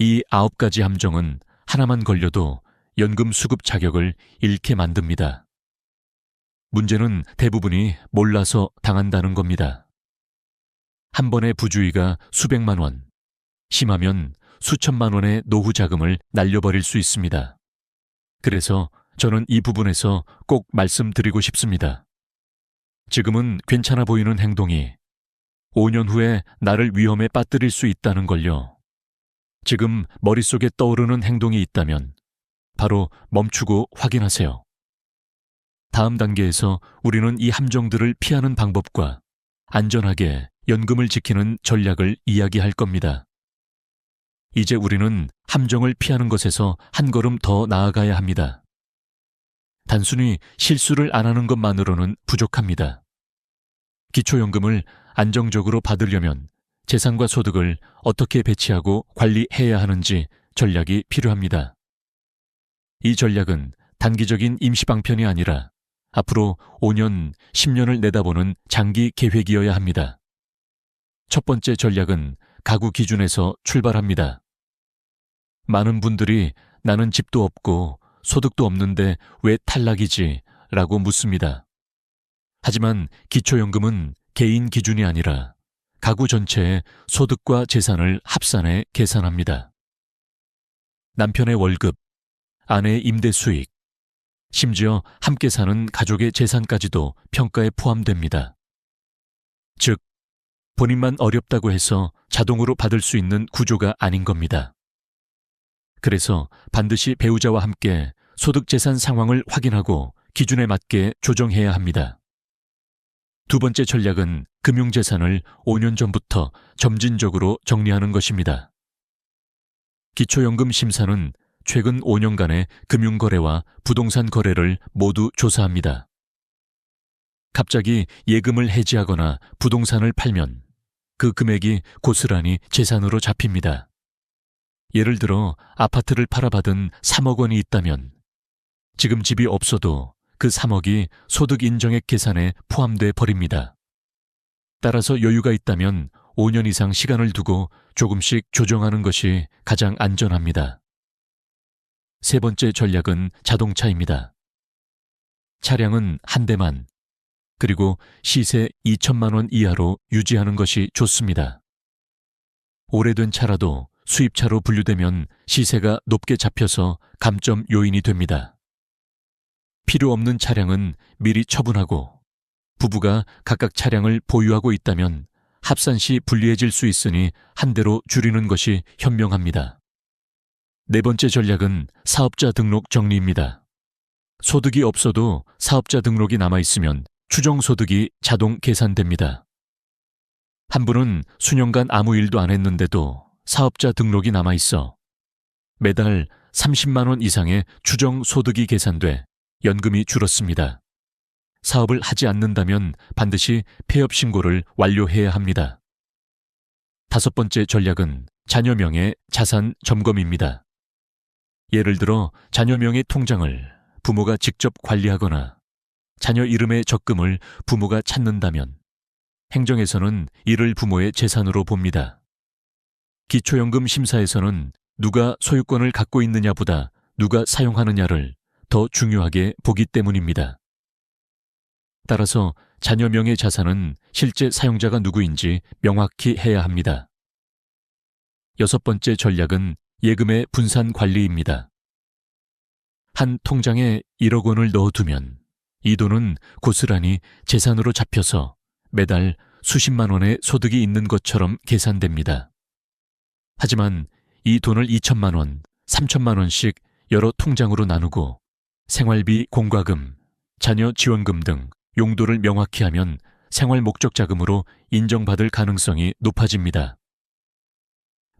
이 9가지 함정은 하나만 걸려도 연금 수급 자격을 잃게 만듭니다. 문제는 대부분이 몰라서 당한다는 겁니다. 한 번의 부주의가 수백만 원, 심하면 수천만 원의 노후 자금을 날려버릴 수 있습니다. 그래서 저는 이 부분에서 꼭 말씀드리고 싶습니다. 지금은 괜찮아 보이는 행동이 5년 후에 나를 위험에 빠뜨릴 수 있다는 걸요. 지금 머릿속에 떠오르는 행동이 있다면 바로 멈추고 확인하세요. 다음 단계에서 우리는 이 함정들을 피하는 방법과 안전하게 연금을 지키는 전략을 이야기할 겁니다. 이제 우리는 함정을 피하는 것에서 한 걸음 더 나아가야 합니다. 단순히 실수를 안 하는 것만으로는 부족합니다. 기초연금을 안정적으로 받으려면 재산과 소득을 어떻게 배치하고 관리해야 하는지 전략이 필요합니다. 이 전략은 단기적인 임시방편이 아니라 앞으로 5년, 10년을 내다보는 장기 계획이어야 합니다. 첫 번째 전략은 가구 기준에서 출발합니다. 많은 분들이 나는 집도 없고 소득도 없는데 왜 탈락이지? 라고 묻습니다. 하지만 기초연금은 개인 기준이 아니라 가구 전체의 소득과 재산을 합산해 계산합니다. 남편의 월급, 아내의 임대 수익, 심지어 함께 사는 가족의 재산까지도 평가에 포함됩니다. 즉, 본인만 어렵다고 해서 자동으로 받을 수 있는 구조가 아닌 겁니다. 그래서 반드시 배우자와 함께 소득재산 상황을 확인하고 기준에 맞게 조정해야 합니다. 두 번째 전략은 금융재산을 5년 전부터 점진적으로 정리하는 것입니다. 기초연금 심사는 최근 5년간의 금융거래와 부동산 거래를 모두 조사합니다. 갑자기 예금을 해지하거나 부동산을 팔면 그 금액이 고스란히 재산으로 잡힙니다. 예를 들어 아파트를 팔아받은 3억 원이 있다면 지금 집이 없어도 그 3억이 소득 인정액 계산에 포함돼 버립니다. 따라서 여유가 있다면 5년 이상 시간을 두고 조금씩 조정하는 것이 가장 안전합니다. 세 번째 전략은 자동차입니다. 차량은 한 대만, 그리고 시세 2천만 원 이하로 유지하는 것이 좋습니다. 오래된 차라도 수입차로 분류되면 시세가 높게 잡혀서 감점 요인이 됩니다. 필요 없는 차량은 미리 처분하고 부부가 각각 차량을 보유하고 있다면 합산 시 불리해질 수 있으니 한 대로 줄이는 것이 현명합니다. 네 번째 전략은 사업자 등록 정리입니다. 소득이 없어도 사업자 등록이 남아있으면 추정소득이 자동 계산됩니다. 한 분은 수년간 아무 일도 안 했는데도 사업자 등록이 남아있어 매달 30만 원 이상의 추정소득이 계산돼 연금이 줄었습니다. 사업을 하지 않는다면 반드시 폐업 신고를 완료해야 합니다. 다섯 번째 전략은 자녀명의 자산 점검입니다. 예를 들어 자녀명의 통장을 부모가 직접 관리하거나 자녀 이름의 적금을 부모가 찾는다면 행정에서는 이를 부모의 재산으로 봅니다. 기초연금 심사에서는 누가 소유권을 갖고 있느냐보다 누가 사용하느냐를 더 중요하게 보기 때문입니다. 따라서 자녀명의 자산은 실제 사용자가 누구인지 명확히 해야 합니다. 여섯 번째 전략은 예금의 분산 관리입니다. 한 통장에 1억 원을 넣어두면 이 돈은 고스란히 재산으로 잡혀서 매달 수십만 원의 소득이 있는 것처럼 계산됩니다. 하지만 이 돈을 2천만 원, 3천만 원씩 여러 통장으로 나누고 생활비 공과금, 자녀 지원금 등 용도를 명확히 하면 생활 목적 자금으로 인정받을 가능성이 높아집니다.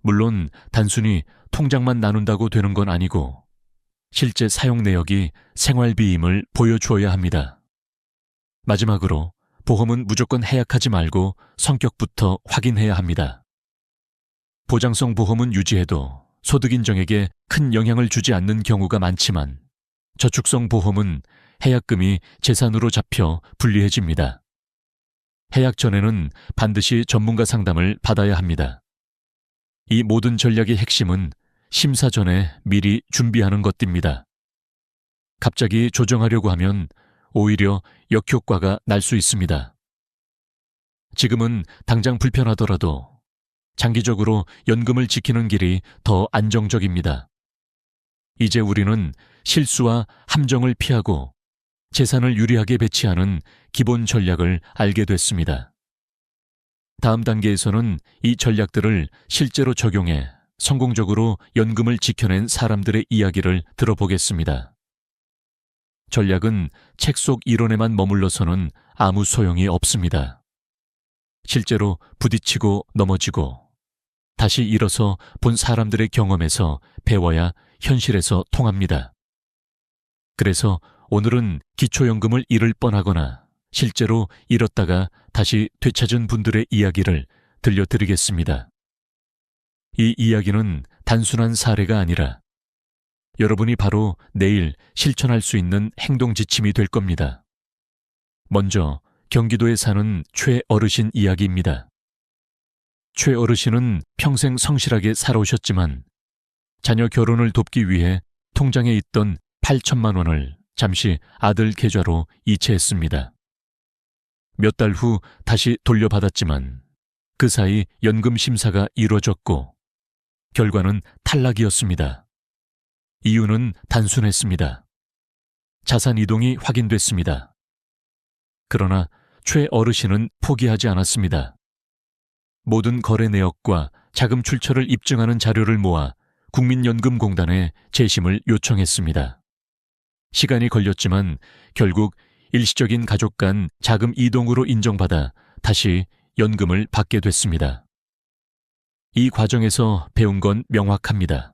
물론 단순히 통장만 나눈다고 되는 건 아니고 실제 사용 내역이 생활비임을 보여주어야 합니다. 마지막으로 보험은 무조건 해약하지 말고 성격부터 확인해야 합니다. 보장성 보험은 유지해도 소득 인정액에 큰 영향을 주지 않는 경우가 많지만 저축성 보험은 해약금이 재산으로 잡혀 불리해집니다. 해약 전에는 반드시 전문가 상담을 받아야 합니다. 이 모든 전략의 핵심은 심사 전에 미리 준비하는 것입니다. 갑자기 조정하려고 하면 오히려 역효과가 날 수 있습니다. 지금은 당장 불편하더라도 장기적으로 연금을 지키는 길이 더 안정적입니다. 이제 우리는 실수와 함정을 피하고 재산을 유리하게 배치하는 기본 전략을 알게 됐습니다. 다음 단계에서는 이 전략들을 실제로 적용해 성공적으로 연금을 지켜낸 사람들의 이야기를 들어보겠습니다. 전략은 책 속 이론에만 머물러서는 아무 소용이 없습니다. 실제로 부딪히고 넘어지고 다시 일어서 본 사람들의 경험에서 배워야 현실에서 통합니다. 그래서 오늘은 기초연금을 잃을 뻔하거나 실제로 잃었다가 다시 되찾은 분들의 이야기를 들려드리겠습니다. 이 이야기는 단순한 사례가 아니라 여러분이 바로 내일 실천할 수 있는 행동 지침이 될 겁니다. 먼저 경기도에 사는 최 어르신 이야기입니다. 최 어르신은 평생 성실하게 살아오셨지만 자녀 결혼을 돕기 위해 통장에 있던 8천만 원을 잠시 아들 계좌로 이체했습니다. 몇 달 후 다시 돌려받았지만 그 사이 연금 심사가 이루어졌고 결과는 탈락이었습니다. 이유는 단순했습니다. 자산 이동이 확인됐습니다. 그러나 최 어르신은 포기하지 않았습니다. 모든 거래 내역과 자금 출처를 입증하는 자료를 모아 국민연금공단에 재심을 요청했습니다. 시간이 걸렸지만 결국 일시적인 가족 간 자금 이동으로 인정받아 다시 연금을 받게 됐습니다. 이 과정에서 배운 건 명확합니다.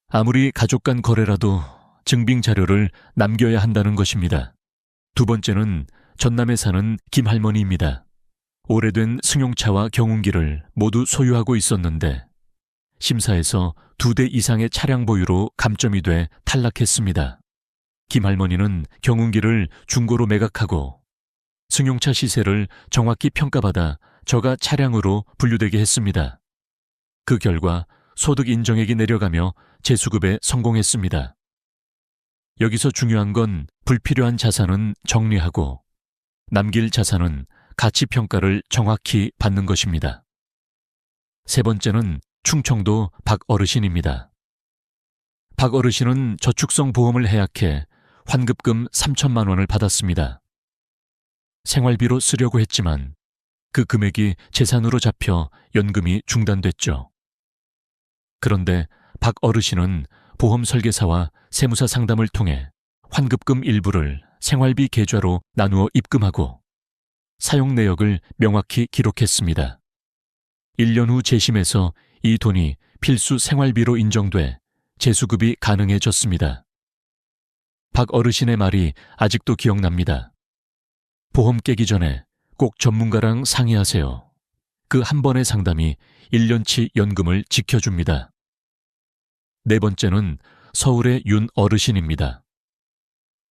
아무리 가족 간 거래라도 증빙 자료를 남겨야 한다는 것입니다. 두 번째는 전남에 사는 김할머니입니다. 오래된 승용차와 경운기를 모두 소유하고 있었는데 심사에서 2대 이상의 차량 보유로 감점이 돼 탈락했습니다. 김할머니는 경운기를 중고로 매각하고 승용차 시세를 정확히 평가받아 저가 차량으로 분류되게 했습니다. 그 결과 소득 인정액이 내려가며 재수급에 성공했습니다. 여기서 중요한 건 불필요한 자산은 정리하고 남길 자산은 가치 평가를 정확히 받는 것입니다. 세 번째는 충청도 박 어르신입니다. 박 어르신은 저축성 보험을 해약해 환급금 3천만 원을 받았습니다. 생활비로 쓰려고 했지만 그 금액이 재산으로 잡혀 연금이 중단됐죠. 그런데 박 어르신은 보험 설계사와 세무사 상담을 통해 환급금 일부를 생활비 계좌로 나누어 입금하고 사용 내역을 명확히 기록했습니다. 1년 후 재심에서 이 돈이 필수 생활비로 인정돼 재수급이 가능해졌습니다. 박 어르신의 말이 아직도 기억납니다. 보험 깨기 전에 꼭 전문가랑 상의하세요. 그 한 번의 상담이 1년치 연금을 지켜줍니다. 네 번째는 서울의 윤 어르신입니다.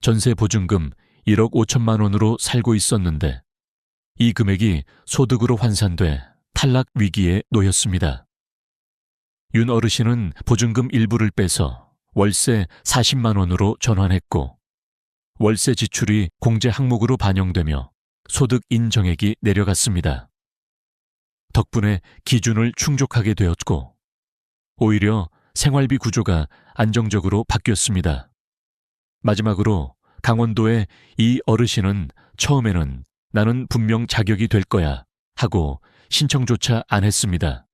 전세 보증금 1억 5천만 원으로 살고 있었는데 이 금액이 소득으로 환산돼 탈락 위기에 놓였습니다. 윤 어르신은 보증금 일부를 빼서 월세 40만 원으로 전환했고 월세 지출이 공제 항목으로 반영되며 소득 인정액이 내려갔습니다. 덕분에 기준을 충족하게 되었고 오히려 생활비 구조가 안정적으로 바뀌었습니다. 마지막으로 강원도의 이 어르신은 처음에는 나는 분명 자격이 될 거야 하고 신청조차 안 했습니다.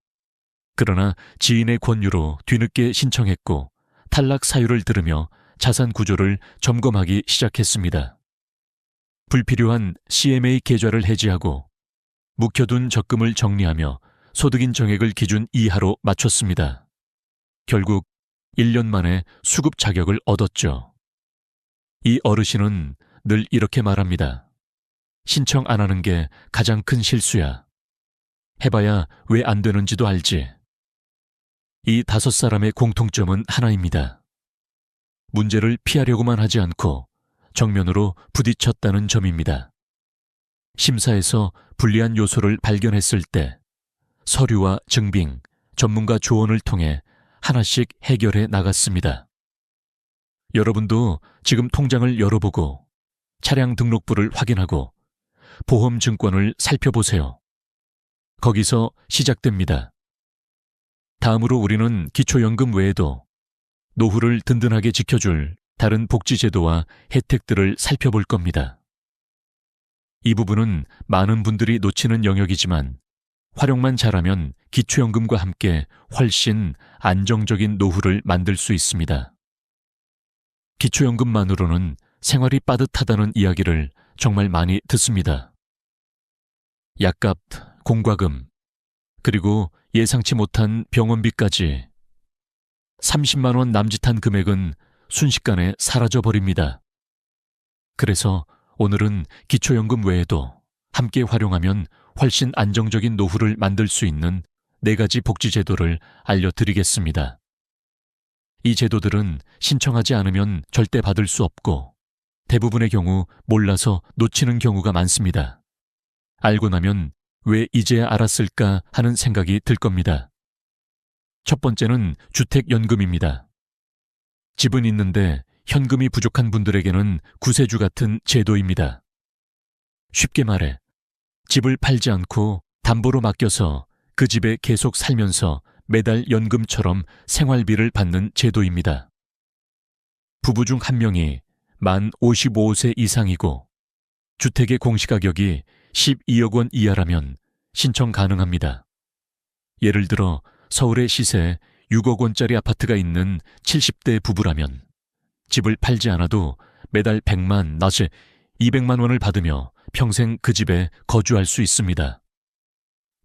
그러나 지인의 권유로 뒤늦게 신청했고 탈락 사유를 들으며 자산 구조를 점검하기 시작했습니다. 불필요한 CMA 계좌를 해지하고 묵혀둔 적금을 정리하며 소득인 정액을 기준 이하로 맞췄습니다. 결국 1년 만에 수급 자격을 얻었죠. 이 어르신은 늘 이렇게 말합니다. 신청 안 하는 게 가장 큰 실수야. 해봐야 왜 안 되는지도 알지. 이 5사람의 공통점은 하나입니다. 문제를 피하려고만 하지 않고 정면으로 부딪혔다는 점입니다. 심사에서 불리한 요소를 발견했을 때 서류와 증빙, 전문가 조언을 통해 하나씩 해결해 나갔습니다. 여러분도 지금 통장을 열어보고 차량 등록부를 확인하고 보험 증권을 살펴보세요. 거기서 시작됩니다. 다음으로 우리는 기초연금 외에도 노후를 든든하게 지켜줄 다른 복지제도와 혜택들을 살펴볼 겁니다. 이 부분은 많은 분들이 놓치는 영역이지만 활용만 잘하면 기초연금과 함께 훨씬 안정적인 노후를 만들 수 있습니다. 기초연금만으로는 생활이 빠듯하다는 이야기를 정말 많이 듣습니다. 약값, 공과금, 그리고 예상치 못한 병원비까지 30만 원 남짓한 금액은 순식간에 사라져버립니다. 그래서 오늘은 기초연금 외에도 함께 활용하면 훨씬 안정적인 노후를 만들 수 있는 4가지 복지제도를 알려드리겠습니다. 이 제도들은 신청하지 않으면 절대 받을 수 없고 대부분의 경우 몰라서 놓치는 경우가 많습니다. 알고 나면 왜 이제야 알았을까 하는 생각이 들 겁니다. 첫 번째는 주택연금입니다. 집은 있는데 현금이 부족한 분들에게는 구세주 같은 제도입니다. 쉽게 말해 집을 팔지 않고 담보로 맡겨서 그 집에 계속 살면서 매달 연금처럼 생활비를 받는 제도입니다. 부부 중 한 명이 만 55세 이상이고 주택의 공시가격이 12억 원 이하라면 신청 가능합니다. 예를 들어 서울의 시세 6억 원짜리 아파트가 있는 70대 부부라면 집을 팔지 않아도 매달 100만, 낮에 200만 원을 받으며 평생 그 집에 거주할 수 있습니다.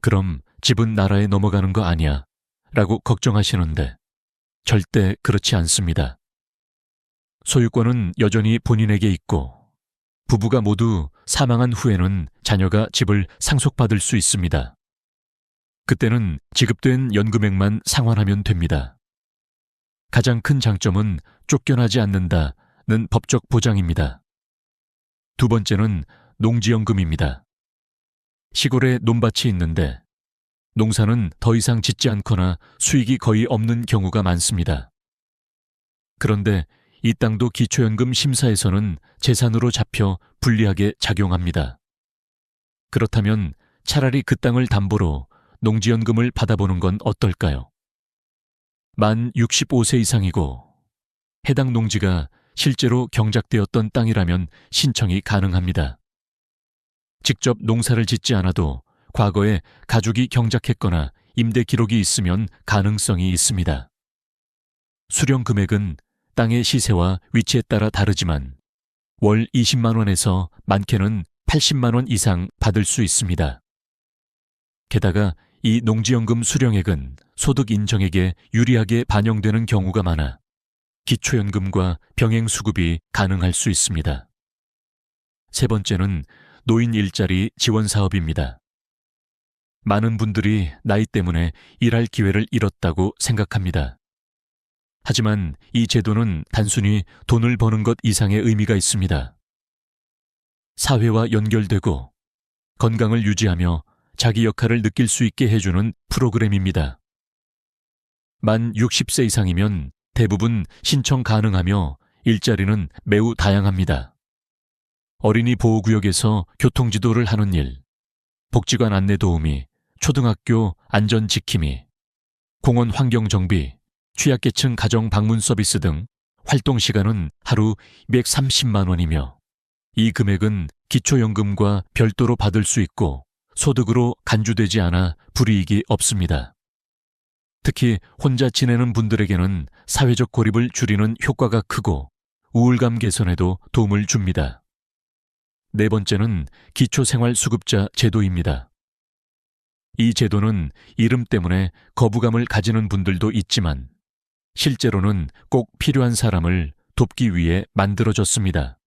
그럼 집은 나라에 넘어가는 거 아니야? 라고 걱정하시는데 절대 그렇지 않습니다. 소유권은 여전히 본인에게 있고 부부가 모두 사망한 후에는 자녀가 집을 상속받을 수 있습니다. 그때는 지급된 연금액만 상환하면 됩니다. 가장 큰 장점은 쫓겨나지 않는다는 법적 보장입니다. 두 번째는 농지연금입니다. 시골에 논밭이 있는데 농사는 더 이상 짓지 않거나 수익이 거의 없는 경우가 많습니다. 그런데 이 땅도 기초연금 심사에서는 재산으로 잡혀 불리하게 작용합니다. 그렇다면 차라리 그 땅을 담보로 농지연금을 받아보는 건 어떨까요? 만 65세 이상이고 해당 농지가 실제로 경작되었던 땅이라면 신청이 가능합니다. 직접 농사를 짓지 않아도 과거에 가족이 경작했거나 임대 기록이 있으면 가능성이 있습니다. 수령 금액은 땅의 시세와 위치에 따라 다르지만 월 20만 원에서 많게는 80만 원 이상 받을 수 있습니다. 게다가 이 농지연금 수령액은 소득 인정액에 유리하게 반영되는 경우가 많아 기초연금과 병행수급이 가능할 수 있습니다. 세 번째는 노인 일자리 지원 사업입니다. 많은 분들이 나이 때문에 일할 기회를 잃었다고 생각합니다. 하지만 이 제도는 단순히 돈을 버는 것 이상의 의미가 있습니다. 사회와 연결되고 건강을 유지하며 자기 역할을 느낄 수 있게 해주는 프로그램입니다. 만 60세 이상이면 대부분 신청 가능하며 일자리는 매우 다양합니다. 어린이 보호구역에서 교통지도를 하는 일, 복지관 안내 도우미, 초등학교 안전 지킴이, 공원 환경 정비, 취약계층 가정 방문 서비스 등 활동 시간은 하루 230만 원이며 이 금액은 기초연금과 별도로 받을 수 있고 소득으로 간주되지 않아 불이익이 없습니다. 특히 혼자 지내는 분들에게는 사회적 고립을 줄이는 효과가 크고 우울감 개선에도 도움을 줍니다. 네 번째는 기초생활수급자 제도입니다. 이 제도는 이름 때문에 거부감을 가지는 분들도 있지만 실제로는 꼭 필요한 사람을 돕기 위해 만들어졌습니다.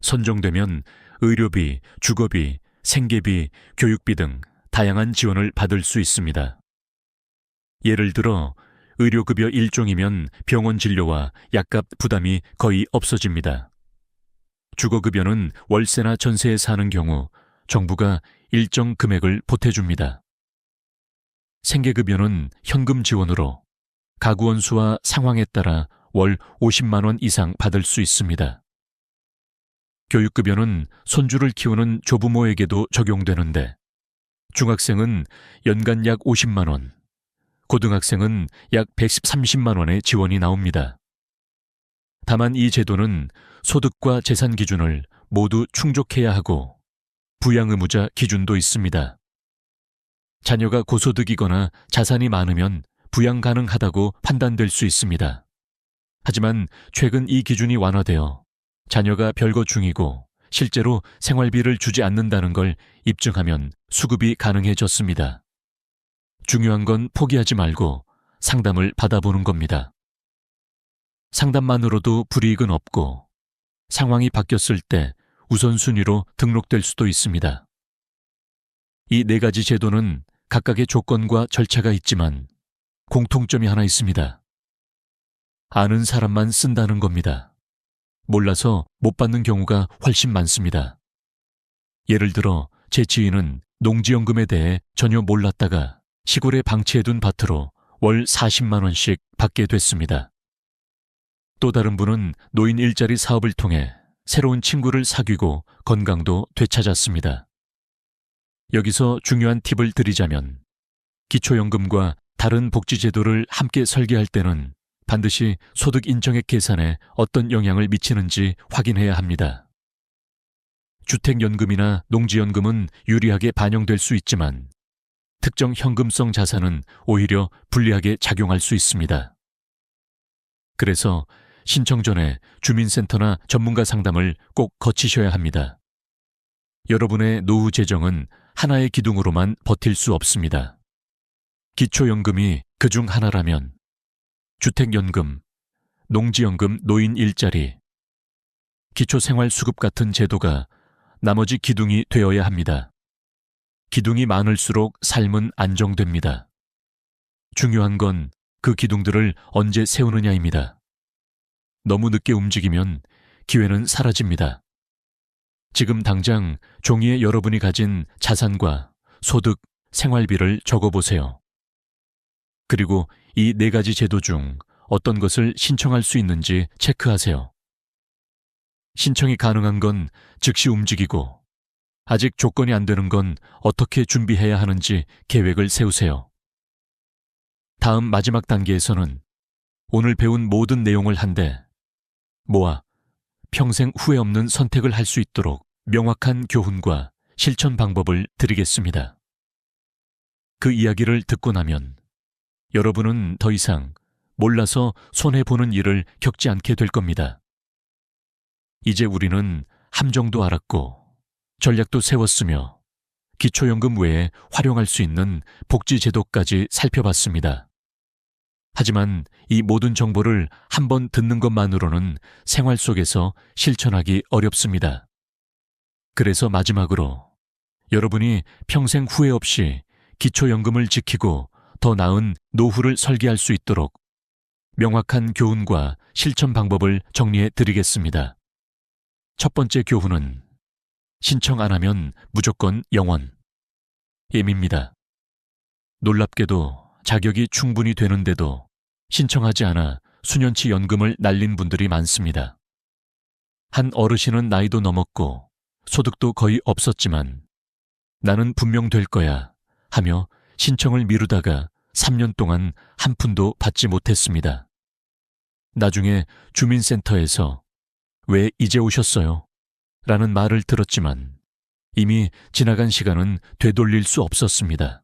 선정되면 의료비, 주거비, 생계비, 교육비 등 다양한 지원을 받을 수 있습니다. 예를 들어 의료급여 1종이면 병원 진료와 약값 부담이 거의 없어집니다. 주거급여는 월세나 전세에 사는 경우 정부가 일정 금액을 보태줍니다. 생계급여는 현금 지원으로 가구원 수와 상황에 따라 월 50만 원 이상 받을 수 있습니다. 교육급여는 손주를 키우는 조부모에게도 적용되는데 중학생은 연간 약 50만 원, 고등학생은 약 130만 원의 지원이 나옵니다. 다만 이 제도는 소득과 재산 기준을 모두 충족해야 하고 부양 의무자 기준도 있습니다. 자녀가 고소득이거나 자산이 많으면 부양 가능하다고 판단될 수 있습니다. 하지만 최근 이 기준이 완화되어 자녀가 별거 중이고 실제로 생활비를 주지 않는다는 걸 입증하면 수급이 가능해졌습니다. 중요한 건 포기하지 말고 상담을 받아보는 겁니다. 상담만으로도 불이익은 없고 상황이 바뀌었을 때 우선순위로 등록될 수도 있습니다. 이 4가지 제도는 각각의 조건과 절차가 있지만 공통점이 하나 있습니다. 아는 사람만 쓴다는 겁니다. 몰라서 못 받는 경우가 훨씬 많습니다. 예를 들어 제 지인은 농지연금에 대해 전혀 몰랐다가 시골에 방치해둔 밭으로 월 40만 원씩 받게 됐습니다. 또 다른 분은 노인 일자리 사업을 통해 새로운 친구를 사귀고 건강도 되찾았습니다. 여기서 중요한 팁을 드리자면 기초연금과 다른 복지제도를 함께 설계할 때는 반드시 소득 인정액 계산에 어떤 영향을 미치는지 확인해야 합니다. 주택연금이나 농지연금은 유리하게 반영될 수 있지만 특정 현금성 자산은 오히려 불리하게 작용할 수 있습니다. 그래서 신청 전에 주민센터나 전문가 상담을 꼭 거치셔야 합니다. 여러분의 노후 재정은 하나의 기둥으로만 버틸 수 없습니다. 기초연금이 그중 하나라면 주택연금, 농지연금, 노인 일자리, 기초생활수급 같은 제도가 나머지 기둥이 되어야 합니다. 기둥이 많을수록 삶은 안정됩니다. 중요한 건 그 기둥들을 언제 세우느냐입니다. 너무 늦게 움직이면 기회는 사라집니다. 지금 당장 종이에 여러분이 가진 자산과 소득, 생활비를 적어보세요. 그리고 이 4가지 제도 중 어떤 것을 신청할 수 있는지 체크하세요. 신청이 가능한 건 즉시 움직이고 아직 조건이 안 되는 건 어떻게 준비해야 하는지 계획을 세우세요. 다음 마지막 단계에서는 오늘 배운 모든 내용을 한데 모아 평생 후회 없는 선택을 할 수 있도록 명확한 교훈과 실천 방법을 드리겠습니다. 그 이야기를 듣고 나면 여러분은 더 이상 몰라서 손해보는 일을 겪지 않게 될 겁니다. 이제 우리는 함정도 알았고 전략도 세웠으며 기초연금 외에 활용할 수 있는 복지제도까지 살펴봤습니다. 하지만 이 모든 정보를 한번 듣는 것만으로는 생활 속에서 실천하기 어렵습니다. 그래서 마지막으로 여러분이 평생 후회 없이 기초연금을 지키고 더 나은 노후를 설계할 수 있도록 명확한 교훈과 실천 방법을 정리해 드리겠습니다. 첫 번째 교훈은 신청 안 하면 무조건 영원. 예입니다. 놀랍게도 자격이 충분히 되는데도 신청하지 않아 수년치 연금을 날린 분들이 많습니다. 한 어르신은 나이도 넘었고 소득도 거의 없었지만 나는 분명 될 거야 하며 신청을 미루다가 3년 동안 한 푼도 받지 못했습니다. 나중에 주민센터에서 왜 이제 오셨어요? 라는 말을 들었지만 이미 지나간 시간은 되돌릴 수 없었습니다.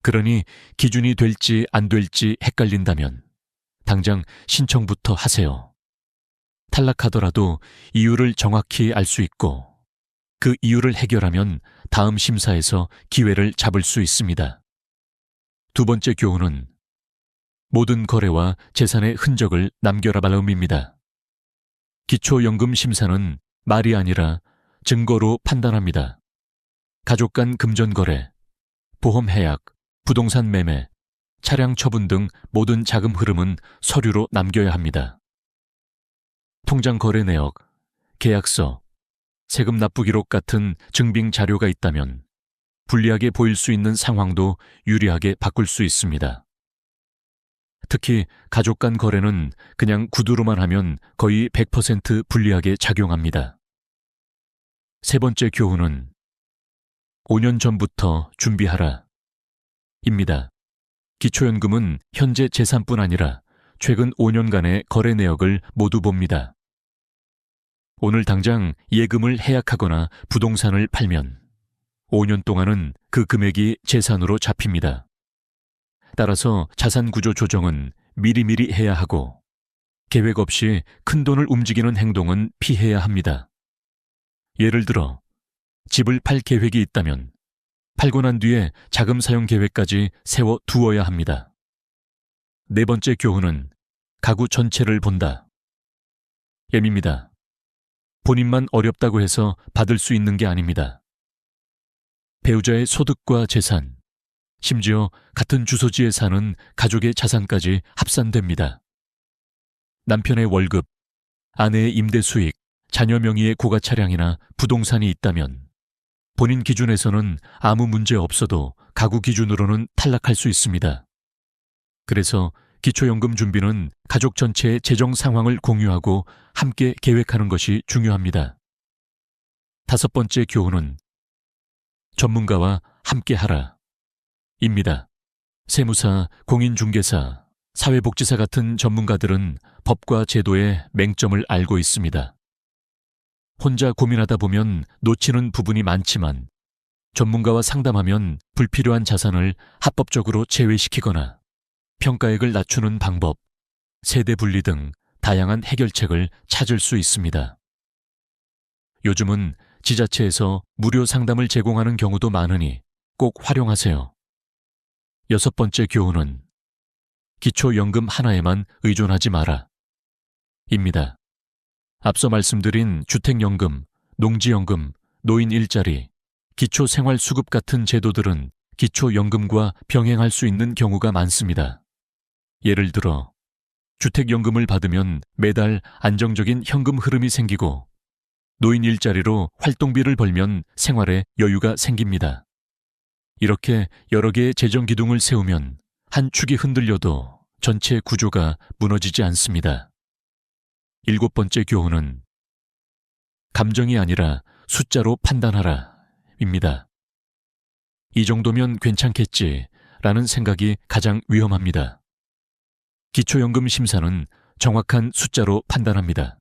그러니 기준이 될지 안 될지 헷갈린다면 당장 신청부터 하세요. 탈락하더라도 이유를 정확히 알 수 있고 그 이유를 해결하면 다음 심사에서 기회를 잡을 수 있습니다. 두 번째 교훈은 모든 거래와 재산의 흔적을 남겨라 말음입니다. 기초연금 심사는 말이 아니라 증거로 판단합니다. 가족 간 금전 거래, 보험 해약, 부동산 매매, 차량 처분 등 모든 자금 흐름은 서류로 남겨야 합니다. 통장 거래 내역, 계약서, 세금 납부 기록 같은 증빙 자료가 있다면 불리하게 보일 수 있는 상황도 유리하게 바꿀 수 있습니다. 특히 가족 간 거래는 그냥 구두로만 하면 거의 100% 불리하게 작용합니다. 세 번째 교훈은 5년 전부터 준비하라. 입니다. 기초연금은 현재 재산뿐 아니라 최근 5년간의 거래 내역을 모두 봅니다. 오늘 당장 예금을 해약하거나 부동산을 팔면 5년 동안은 그 금액이 재산으로 잡힙니다. 따라서 자산 구조 조정은 미리미리 해야 하고 계획 없이 큰 돈을 움직이는 행동은 피해야 합니다. 예를 들어 집을 팔 계획이 있다면 팔고 난 뒤에 자금 사용 계획까지 세워 두어야 합니다. 네 번째 교훈은 가구 전체를 본다. M입니다. 본인만 어렵다고 해서 받을 수 있는 게 아닙니다. 배우자의 소득과 재산, 심지어 같은 주소지에 사는 가족의 자산까지 합산됩니다. 남편의 월급, 아내의 임대 수익, 자녀 명의의 고가 차량이나 부동산이 있다면 본인 기준에서는 아무 문제 없어도 가구 기준으로는 탈락할 수 있습니다. 그래서 기초연금 준비는 가족 전체의 재정 상황을 공유하고 함께 계획하는 것이 중요합니다. 다섯 번째 교훈은 전문가와 함께하라 입니다. 세무사, 공인중개사, 사회복지사 같은 전문가들은 법과 제도의 맹점을 알고 있습니다. 혼자 고민하다 보면 놓치는 부분이 많지만 전문가와 상담하면 불필요한 자산을 합법적으로 제외시키거나 평가액을 낮추는 방법, 세대 분리 등 다양한 해결책을 찾을 수 있습니다. 요즘은 지자체에서 무료 상담을 제공하는 경우도 많으니 꼭 활용하세요. 여섯 번째 교훈은 기초연금 하나에만 의존하지 마라 입니다. 앞서 말씀드린 주택연금, 농지연금, 노인 일자리, 기초생활수급 같은 제도들은 기초연금과 병행할 수 있는 경우가 많습니다. 예를 들어 주택연금을 받으면 매달 안정적인 현금 흐름이 생기고 노인 일자리로 활동비를 벌면 생활에 여유가 생깁니다. 이렇게 여러 개의 재정 기둥을 세우면 한 축이 흔들려도 전체 구조가 무너지지 않습니다. 일곱 번째 교훈은 감정이 아니라 숫자로 판단하라 입니다. 이 정도면 괜찮겠지 라는 생각이 가장 위험합니다. 기초연금 심사는 정확한 숫자로 판단합니다.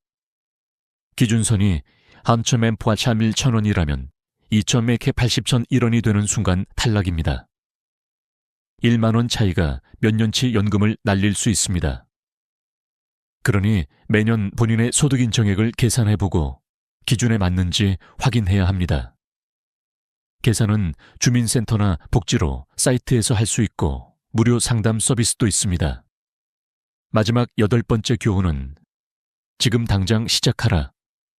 기준선이 한천맨 포아차밀 1,000원이라면 2,180,001원이 되는 순간 탈락입니다. 1만원 차이가 몇 년치 연금을 날릴 수 있습니다. 그러니 매년 본인의 소득 인정액을 계산해보고 기준에 맞는지 확인해야 합니다. 계산은 주민센터나 복지로 사이트에서 할 수 있고 무료 상담 서비스도 있습니다. 마지막 여덟 번째 교훈은 지금 당장 시작하라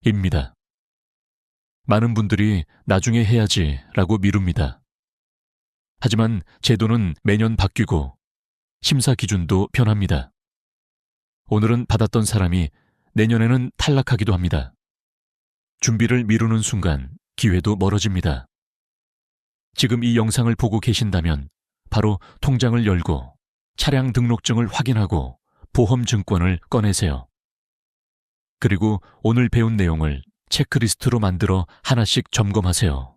입니다. 많은 분들이 나중에 해야지 라고 미룹니다. 하지만 제도는 매년 바뀌고 심사 기준도 변합니다. 오늘은 받았던 사람이 내년에는 탈락하기도 합니다. 준비를 미루는 순간 기회도 멀어집니다. 지금 이 영상을 보고 계신다면 바로 통장을 열고 차량 등록증을 확인하고 보험증권을 꺼내세요. 그리고 오늘 배운 내용을 체크리스트로 만들어 하나씩 점검하세요.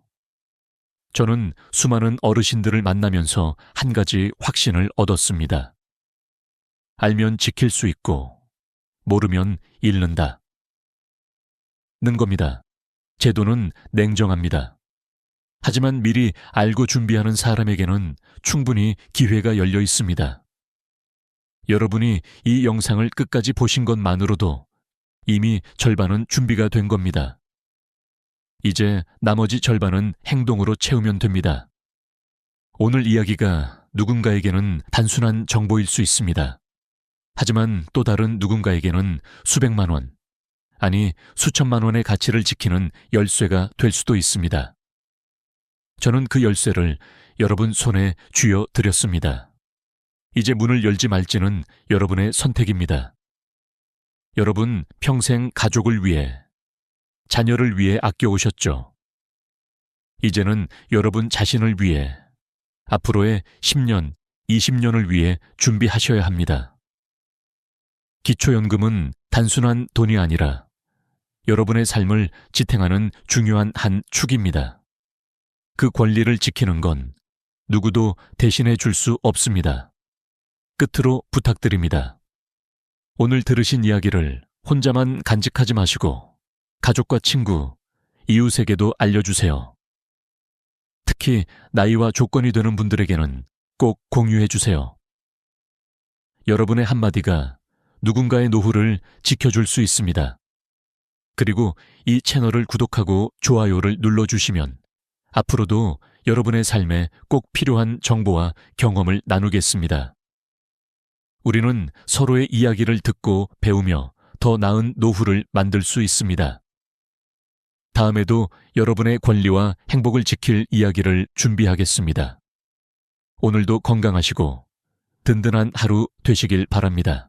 저는 수많은 어르신들을 만나면서 한 가지 확신을 얻었습니다. 알면 지킬 수 있고 모르면 잃는다. 는 겁니다. 제도는 냉정합니다. 하지만 미리 알고 준비하는 사람에게는 충분히 기회가 열려 있습니다. 여러분이 이 영상을 끝까지 보신 것만으로도 이미 절반은 준비가 된 겁니다. 이제 나머지 절반은 행동으로 채우면 됩니다. 오늘 이야기가 누군가에게는 단순한 정보일 수 있습니다. 하지만 또 다른 누군가에게는 수백만 원, 아니 수천만 원의 가치를 지키는 열쇠가 될 수도 있습니다. 저는 그 열쇠를 여러분 손에 쥐어 드렸습니다. 이제 문을 열지 말지는 여러분의 선택입니다. 여러분 평생 가족을 위해, 자녀를 위해 아껴오셨죠. 이제는 여러분 자신을 위해, 앞으로의 10년, 20년을 위해 준비하셔야 합니다. 기초연금은 단순한 돈이 아니라 여러분의 삶을 지탱하는 중요한 한 축입니다. 그 권리를 지키는 건 누구도 대신해 줄 수 없습니다. 끝으로 부탁드립니다. 오늘 들으신 이야기를 혼자만 간직하지 마시고 가족과 친구, 이웃에게도 알려주세요. 특히 나이와 조건이 되는 분들에게는 꼭 공유해 주세요. 여러분의 한마디가 누군가의 노후를 지켜줄 수 있습니다. 그리고 이 채널을 구독하고 좋아요를 눌러주시면 앞으로도 여러분의 삶에 꼭 필요한 정보와 경험을 나누겠습니다. 우리는 서로의 이야기를 듣고 배우며 더 나은 노후를 만들 수 있습니다. 다음에도 여러분의 권리와 행복을 지킬 이야기를 준비하겠습니다. 오늘도 건강하시고 든든한 하루 되시길 바랍니다.